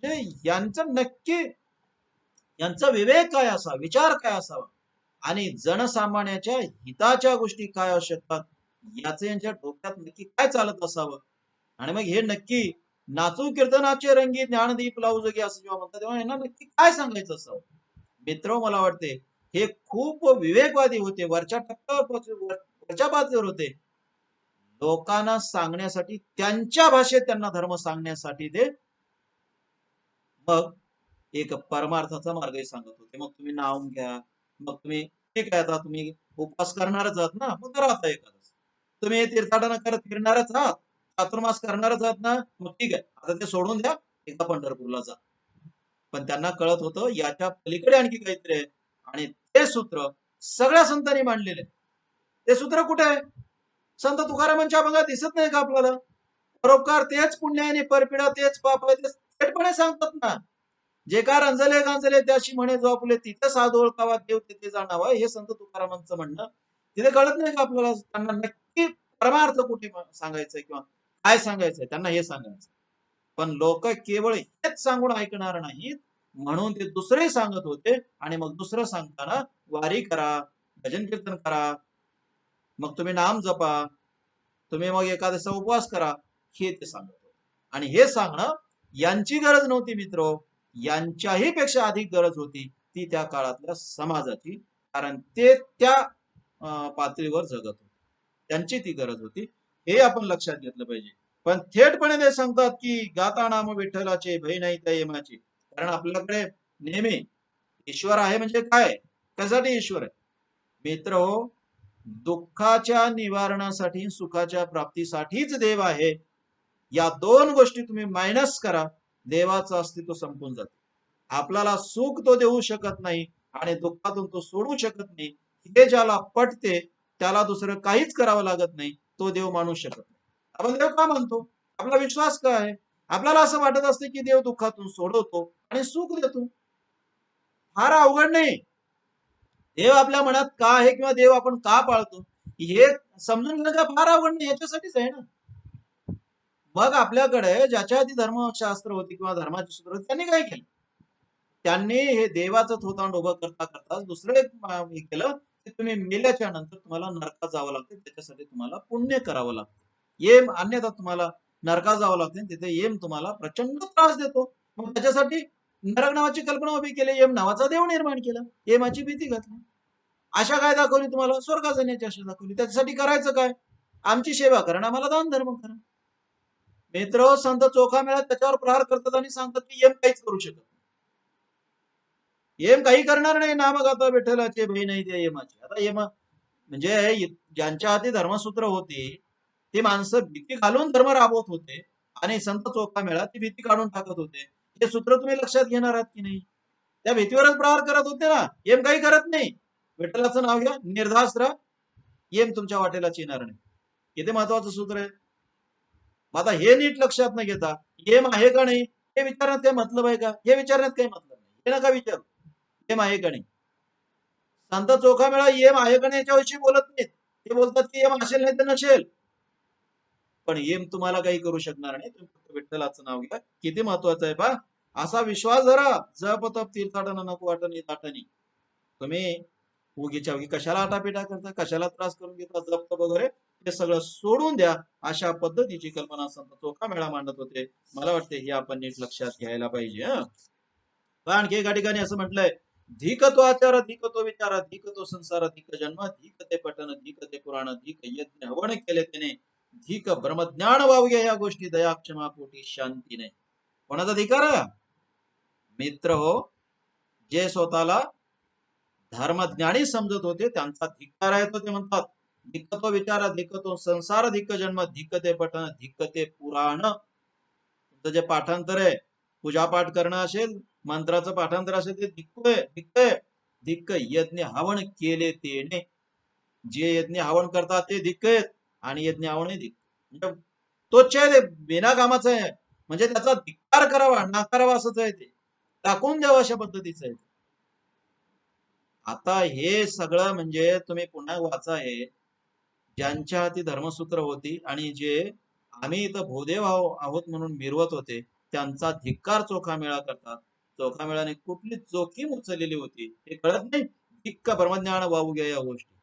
Speaker 1: म्हणजे यांचं नक्की यांचा विवेक काय असावा, विचार काय असावा आणि जनसामान्याच्या हिताच्या गोष्टी काय असू शकतात याचं यांच्या डोक्यात नक्की काय चालत असावं. आणि मग हे नक्की नाचू कीर्तनाचे रंगी ज्ञानदीप लावू जगी असं जेव्हा म्हणतात, तेव्हा यांना नक्की काय सांगायचं असावं. मित्र, मला वाटते हे खूप विवेकवादी होते, वरच्या टप्प्यावर वरच्या बाजूवर होते. लोकांना सांगण्यासाठी, त्यांच्या भाषेत त्यांना धर्म सांगण्यासाठी ते मग एक परमार्थाचा मार्गही सांगत होते. मग तुम्ही नाव घ्या, मग तुम्ही ठीक आहे, आता तुम्ही उपवास करणारच आहात ना, मग करा आता एखादं. तुम्ही तीर्थाटन करत फिरणारच आहात, चातुर्मास करणारच आहात ना, मग ठीक आहे, आता ते सोडून द्या, एका पंढरपूरला जा. पण त्यांना कळत होतं याच्या पलीकडे आणखी काहीतरी आहे, आणि ते सूत्र सगळ्या संतांनी मांडलेले. ते सूत्र कुठे आहे? संत तुकारामांच्या अभंगात दिसत नाही का आपल्याला? परोपकार तेच पुण्य आहे आणि परपिडा तेच पाप आहे, ते थेटपणे सांगतात ना. जे का रंजले गांजले त्याशी म्हणे जो आपले, तिथे साधू ओळखावा देव तिथे जाणावा, हे संत तुकारामांचं म्हणणं. तिथे कळत नाही का आपल्याला त्यांना नक्की परमार्थ कुठे सांगायचंय किंवा काय सांगायचंय, त्यांना हे सांगायचं. पण लोक केवळ हेच सांगून ऐकणार नाहीत, म्हणून ते दुसरे सांगत होते. आणि मग दुसरं सांगताना वारी करा, भजन कीर्तन करा, मग तुम्ही नाम जपा, तुम्ही मग एखाद्याचा उपवास करा, हे ते सांगत होते. आणि हे सांगणं यांची गरज नव्हती मित्र, यांच्याही पेक्षा अधिक गरज होती ती त्या काळातल्या समाजाची, कारण ते त्या पातळीवर जगत होते, त्यांची ती गरज होती. हे आपण लक्षात घेतलं पाहिजे. पण थेटपणे ते सांगतात की गाता नाम विठ्ठलाचे, भय नाही त्या यमाचे. कारण आपल्याकडे नेहमी ईश्वर आहे म्हणजे काय, कशासाठी ईश्वर आहे मित्र हो? दुःखाच्या निवारणासाठी, सुखाच्या प्राप्तीसाठीच देव आहे. या दोन गोष्टी तुम्ही मायनस करा, देवाचं अस्तित्व संपून जाते. आपल्याला सुख तो देऊ शकत नाही आणि दुःखातून तो सोडू शकत नाही, हे ज्याला पटते त्याला दुसरं काहीच करावं लागत नाही, तो देव मानू शकत नाही. आपण देव का मानतो? आपला विश्वास काय आहे? आपल्याला असं वाटत असते की देव दुःखातून सोडवतो आणि सुख देतो. फार अवघड नाही. देव आपल्या मनात का आहे किंवा देव आपण का पाळतो हे समजून घेणं का फार अवघड नाही, याच्यासाठीच आहे ना. मग आपल्याकडे ज्याच्या आधी धर्मशास्त्र होती किंवा धर्माची सूत्र होती त्यांनी काय केलं, त्यांनी हे देवाचं थोतांड उभं करता करता दुसरं एक हे केलं की तुम्ही मेल्याच्या नंतर तुम्हाला नरकात जावं लागते, त्याच्यासाठी तुम्हाला पुण्य करावं लागतं. येम अन्यथा तुम्हाला नरकात जावं लागते, तिथे येम तुम्हाला प्रचंड त्रास देतो. मग त्याच्यासाठी नरक नावाची कल्पना उभी केली, येम नावाचा देव निर्माण केला, येमाची भीती घातली. आशा काय दाखवली तुम्हाला, स्वर्गात जाण्याची आशा दाखवली. त्याच्यासाठी करायचं काय, आमची सेवा करा आणि आम्हाला दान धर्म करा. मित्र संत चोखा मिळत त्याच्यावर प्रहार करतात आणि सांगतात की येम काहीच करू शकत नाही, येम काही करणार नाही ना. मग आता विठ्ठलाचे बहीण नाही त्या येमाची. आता येम म्हणजे ज्यांच्या हाती धर्मसूत्र होती ती माणसं भीती घालून धर्म राबवत होते आणि संत चोखा मेळा ती भीती काढून टाकत होते. हे सूत्र तुम्ही लक्षात घेणार आहात की नाही, त्या भीतीवरच प्रहार करत होते ना. येम काही करत नाही, विठ्ठलाचं नाव घ्या, निर्धास्त राहा, येम तुमच्या वाटेलाच येणार नाही. किती महत्वाचं सूत्र आहे. आता हे नीट लक्षात न घेता येम आहे का नाही हे विचारण्यात काही मतलब आहे का, हे विचारण्यात काही मतलब नाही, हे नका विचारू येम आहे का नाही. संत चोखा मेळा येम आहे का नाही याच्याविषयी बोलत नाहीत, ते बोलतात की येम असेल नाही तर नसेल, पण येम तुम्हाला काही करू शकणार नाही. तुम्ही फक्त विठ्ठलाचं नाव घ्या. किती महत्वाचं आहे पहा, असा विश्वास धरा. जप तप तीर्थाटन नको वाटणी ताटणी. तुम्ही उगीच्या उगी कशाला आटापिटा करता, कशाला त्रास करून घेता, जप तप वगैरे हे सगळं सोडून द्या. अशा पद्धतीची कल्पना संत चोखा मेळा मांडत होते. मला वाटते हे आपण नीट लक्षात घ्यायला पाहिजे. आणखी एका ठिकाणी असं म्हटलंय, धिक तो आचार, धिक तो विचार, धिक तो संसार, धिक जन्म, धिक ते पठन, धिक ते पुराण, धिक यज्ञ हवन केले त्याने, धिक ब्रह्मज्ञान वावगे या गोष्टी दया क्षमा पोटी शांतीने. कोणाचा धिकार, मित्र हो, जे स्वतःला धर्मज्ञानी समजत होते त्यांचा धिक्कार आहे. तो ते म्हणतात धिक तो विचार, धिक तो संसार, धिक जन्म, धिक ते पठन, धिक ते पुराण. तुमचं जे पाठांतर आहे, पूजापाठ करणं असेल, मंत्राचं पाठांतर असेल, ते धिक्क आहे, धिक्क आहे. धिक्क यज्ञ हवन केले तेने, जे यज्ञ हवन करतात ते धिक्क आहेत आणि यज्ञ हवन धिक्क म्हणजे तोच आहे, ते बिना कामाचं आहे. म्हणजे त्याचा धिक्कार करावा नाकारावा असंच आहे, ते टाकून द्यावं अशा पद्धतीचं आहे. आता हे सगळं म्हणजे तुम्ही पुन्हा वाचा, हे ज्यांच्या हाती धर्मसूत्र होती आणि जे आम्ही इथं भोदेव आहोत म्हणून मिरवत होते त्यांचा धिक्कार चोखा मेळा करतात. चोखा मेळाने कुठली जोखीम उचललेली होती हे कळत नाही. धिक्क ब्रह्मज्ञान वाहू घ्या या गोष्टी,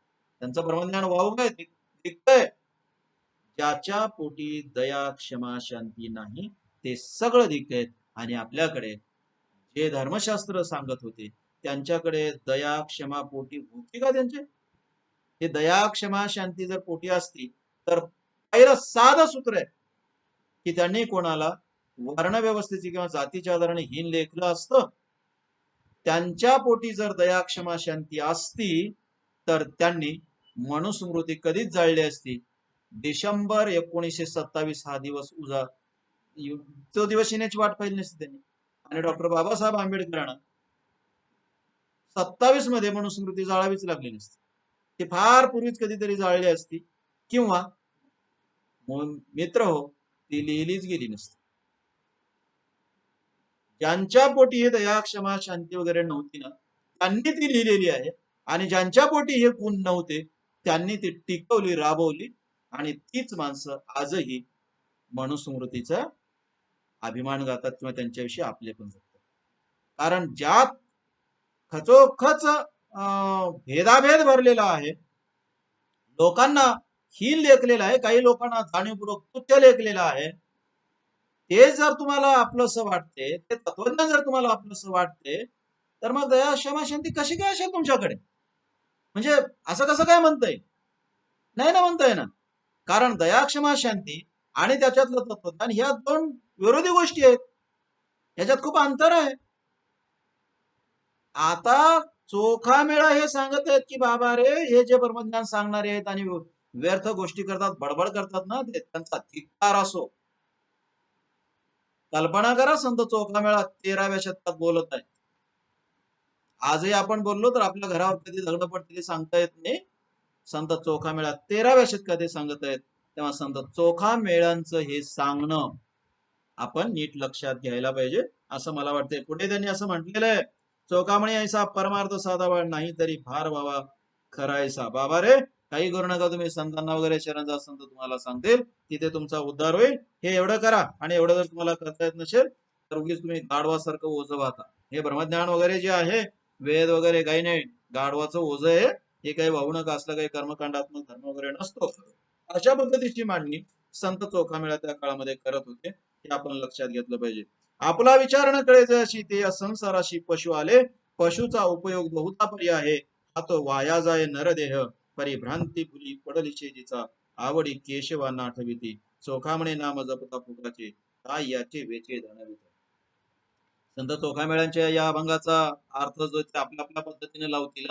Speaker 1: त्यांचं ब्रह्मज्ञान वाहू काय धिक्क आहे. ज्याच्या पोटी दया क्षमा शांती नाही ते सगळं धिक्क आहेत. आणि आपल्याकडे जे धर्मशास्त्र सांगत होते त्यांच्याकडे दया क्षमा पोटी होती का त्यांचे, हे दया क्षमा शांती जर पोटी असती तर पहिलं साधं सूत्र आहे की त्यांनी कोणाला वर्ण व्यवस्थेची किंवा जातीच्या आधाराने हीन लेखलं असतं. त्यांच्या पोटी जर दया क्षमा शांती असती तर त्यांनी मनुस्मृती कधीच जाळली असती. डिसेंबर 1927 हा दिवस उजा तो दिवस येण्याची वाट पाहिली नसती त्यांनी. आणि डॉक्टर बाबासाहेब आंबेडकरांना 27 मध्ये मनुस्मृती जाळावीच लागली नसती, ती फार पूर्वीच कधीतरी जाळली असती किंवा मित्र हो ती लिहिलीच गेली नसती. ज्यांच्या पोटी हे दया क्षमा शांती वगैरे नव्हती ना त्यांनी ती लिहिलेली आहे, आणि ज्यांच्या पोटी हे गुण नव्हते त्यांनी ती टिकवली राबवली, आणि तीच माणसं आजही मनुस्मृतीचा अभिमान गातात किंवा त्यांच्याविषयी आपले पण जगतात. कारण ज्यात खचोखच भेदाभेद भरलेला आहे, लोकांना हीन लेखलेलं आहे, काही लोकांना जाणीवपूर्वक तुच्छ लेखलेलं आहे, ते जर तुम्हाला आपलंसं वाटते, ते तत्वज्ञान जर तुम्हाला आपलंसं वाटते, तर मग दया क्षमा शांती कशी काय असेल तुमच्याकडे, म्हणजे असं कसं काय म्हणताय, नाही ना म्हणताय ना. कारण दया क्षमा शांती आणि त्याच्यातलं तत्वज्ञान ह्या दोन विरोधी गोष्टी आहेत, ह्याच्यात खूप अंतर आहे. आता चोखा मेळा हे सांगत आहेत की बाबा रे हे जे ब्रह्मज्ञान सांगणारे आहेत आणि व्यर्थ गोष्टी करतात बडबड करतात ना, ते त्यांचा धिक्कार असो. कल्पना करा, संत चोखा मेळा 13व्या शतकात बोलत आहे. आजही आपण बोललो तर आपल्या घरावर कधी दगड पडते सांगता येत नाही. संत चोखा मेळा 13व्या शतकात हे सांगत आहेत, तेव्हा संत चोखा मेळांचं हे सांगणं आपण नीट लक्षात घ्यायला पाहिजे असं मला वाटतंय. पुढे त्यांनी असं म्हटलेलं आहे, चोखामणी ऐसा परमार्थ साधावा नाही तरी फार व्हावा खरायसा. बाबा रे, काही करू नका तुम्ही, संतांना वगैरे शरण संत तुम्हाला सांगतील, तिथे तुमचा उद्धार होईल. हे एवढं करा. आणि एवढं जर तुम्हाला करता येत नसेल तर उगीच तुम्ही गाढवासारखं ओझं वाहता. हे ब्रह्मज्ञान वगैरे जे आहे, वेद वगैरे काही नाही, गाढवाचं ओझं आहे. हे काही वाहू नका, असलं काही कर्मकांडात्मक धर्म वगैरे नसतो. अशा पद्धतीची मांडणी संत चोखामेळा त्या काळामध्ये करत होते, हे आपण लक्षात घेतलं पाहिजे. आपला विचार न कळे जशी ते या संसाराशी पशु आले, पशुचा उपयोग बहुता परी आहे, हा तो वाया जाय नरदेह, परिभ्रांती फुली पडली जिचा, आवडी केशवा नाठविती, चोखामणे नाम जपता फुकाचे, काय याचे वेचे जाणवित. संत चोखामेळ्यांच्या या अभंगाचा अर्थ जो ते आपल्या आपल्या पद्धतीने लावतील.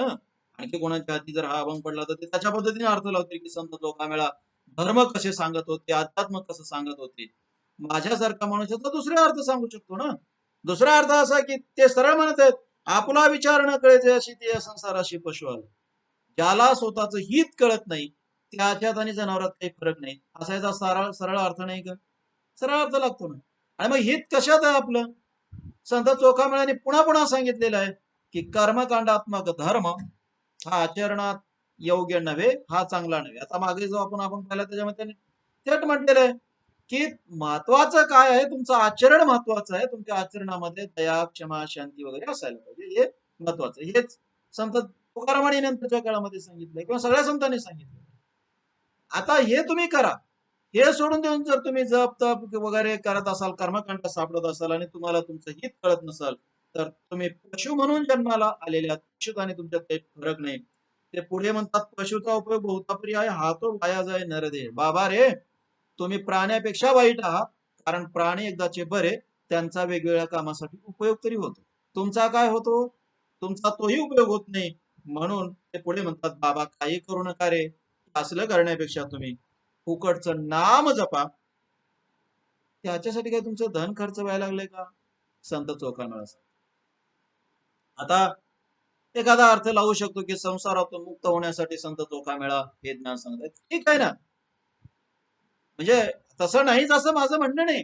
Speaker 1: आणखी कोणाच्या हाती जर हा अभंग पडला तर ते त्याच्या पद्धतीने अर्थ लावतील की संत चोखामेळा धर्म कसे सांगत होते, अध्यात्म कसं सांगत होते. माझ्यासारखा माणूस याचा दुसरा अर्थ सांगू शकतो ना. दुसरा अर्थ असा की ते सरळ म्हणत आहेत, आपला विचार न कळते अशी ते या संसाराशी पशु आले. ज्याला स्वतःच हित कळत नाही, त्याच्यात आणि जनावरात काही फरक नाही, असा याचा सरळ सरळ अर्थ नाही का? सरळ अर्थ लागतो ना. आणि मग हित कशात आहे आपलं? संत चोखामेळ्याने पुन्हा पुन्हा सांगितलेलं आहे की कर्मकांडात्मक धर्म हा आचरणात योग्य नव्हे, हा चांगला नव्हे. आता मागे जो आपण पाहिला त्याच्यामध्ये त्यांनी थेट म्हटलेलं आहे की महत्वाचं काय आहे, तुमचं आचरण महत्वाचं आहे. तुमच्या आचरणामध्ये दया, क्षमा, शांती वगैरे असायला पाहिजे, हे महत्वाचं. हेच संत तुकारामांनी नंतरच्या काळामध्ये सांगितलंय किंवा सगळ्या संतांनी सांगितलं. आता हे तुम्ही करा. हे सोडून देऊन जर तुम्ही जप तप वगैरे करत असाल, कर्मकांड सापडत असाल आणि तुम्हाला तुमचं हित कळत नसाल, तर तुम्ही पशु म्हणून जन्माला आलेल्या पशुत आणि तुमच्यात काही फरक नाही. ते पुढे म्हणतात, पशुचा उपयोग बहुतापरी आहे, हा तो वाया जाय नरदेह. बाबा रे, तुम्ही प्राण्यापेक्षा वाईट आहात, कारण प्राणी एकदाचे बरे, त्यांचा वेगवेगळ्या कामासाठी उपयोग तरी होतो. तुमचा काय होतो? तुमचा तोही उपयोग होत नाही. म्हणून ते पुढे म्हणतात, बाबा काही करू नका रे, असलं करण्यापेक्षा तुम्ही फुकटचं नाम जपा. त्याच्यासाठी काय तुमचं धन खर्च व्हायला लागलंय का? संत चोखामेळा. आता एखादा अर्थ लावू शकतो की संसारातून मुक्त होण्यासाठी संत चोखामेळा हे ज्ञान सांगतात, ठीक आहे ना. म्हणजे तसं नाहीच असं माझं म्हणणं नाही,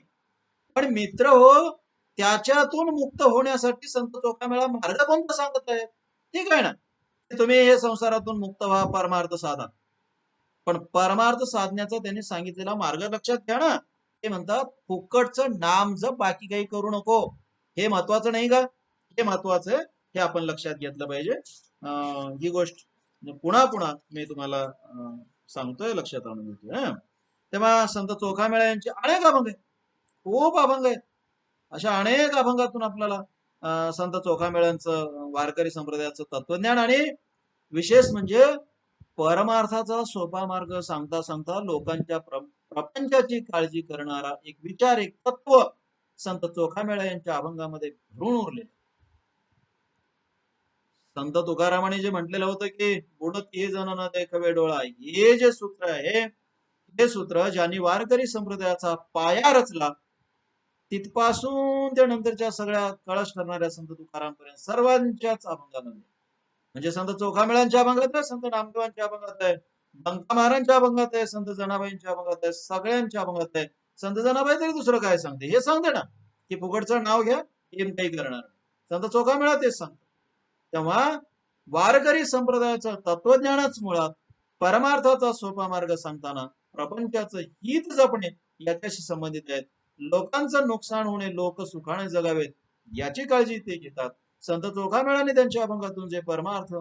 Speaker 1: पण मित्र हो, त्याच्यातून मुक्त होण्यासाठी संत चोखामेळा मार्ग कोणता सांगत आहे? ठीक आहे ना, तुम्ही हे संसारातून मुक्त व्हा, परमार्थ साधा. पण परमार्थ साधण्याचा त्यांनी सांगितलेला मार्ग लक्षात घ्या ना. ते म्हणतात, फुकटचं नाम जप, बाकी काही करू नको. हे महत्वाचं नाही का? हे महत्वाचं आहे, हे आपण लक्षात घेतलं पाहिजे. ही गोष्ट पुन्हा पुन्हा मी तुम्हाला सांगतोय, लक्षात आणून देतोय. तेव्हा संत चोखामेळा यांचे अनेक अभंग आहेत, खूप अभंग आहेत. अशा अनेक अभंगातून आपल्याला संत चोखामेळ्यांचं, वारकरी संप्रदायाचं तत्वज्ञान आणि विशेष म्हणजे परमार्थाचा सोपा मार्ग सांगता सांगता लोकांच्या प्रपंचाची काळजी करणारा एक विचार, एक तत्व संत चोखामेळा यांच्या अभंगामध्ये भरून उरले. संत तुकारामाने जे म्हटलेलं होतं की बुडत ये जण न देखवे डोळा, हे जे सूत्र आहे, हे सूत्र ज्यांनी वारकरी संप्रदायाचा पाया रचला, तिथपासून ते नंतरच्या सगळ्या कळस करणाऱ्या संत तुकारामपर्यंत सर्वांच्याच अभंगामध्ये, म्हणजे संत चोखामेळ्यांच्या अभंगात आहे, संत नामदेवांच्या अभंगात आहे, बंका महाराजांच्या अभंगात आहे, संत जनाबाईंच्या अभंगात आहे, सगळ्यांच्या अभंगात आहे. संत जनाबाई तरी दुसरं काय सांगते? हे सांगते ना की फुकटचं नाव घ्या, एम काही करणार. संत चोखामेळा तेच सांगतो. तेव्हा वारकरी संप्रदायाचं तत्वज्ञानच मुळात परमार्थाचा सोपा मार्ग सांगताना प्रपंचाचं हित जपणे याच्याशी संबंधित आहेत. लोकांचं नुकसान होणे, लोक सुखाने जगावेत याची काळजी ते घेतात. संत चोखामेळाने त्यांच्या अभंगातून जे परमार्थ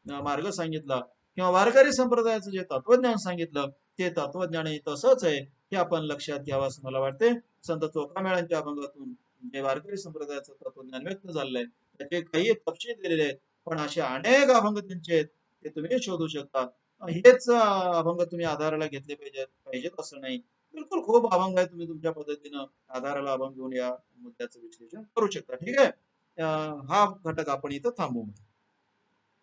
Speaker 1: मार्ग सांगितला किंवा वारकरी संप्रदायाचं जे तत्वज्ञान सांगितलं, ते तत्वज्ञान तसंच आहे, हे आपण लक्षात घ्यावं असं मला वाटते. संत चोखामेळांच्या अभंगातून जे वारकरी संप्रदायाचं तत्वज्ञान व्यक्त झालंय, त्याचे काही तपशील दिलेले आहेत, पण असे अनेक अभंग त्यांचे आहेत, ते तुम्ही शोधू शकता. हेच अभंग तुम्ही आधाराला घेतले पाहिजेत असं नाही. बिलकुल खूप अभंग आहे, तुम्ही तुमच्या पद्धतीनं आधाराला अभंग घेऊन या मुद्द्याचं विश्लेषण करू शकता. ठीक आहे, हा घटक आपण इथं थांबवू.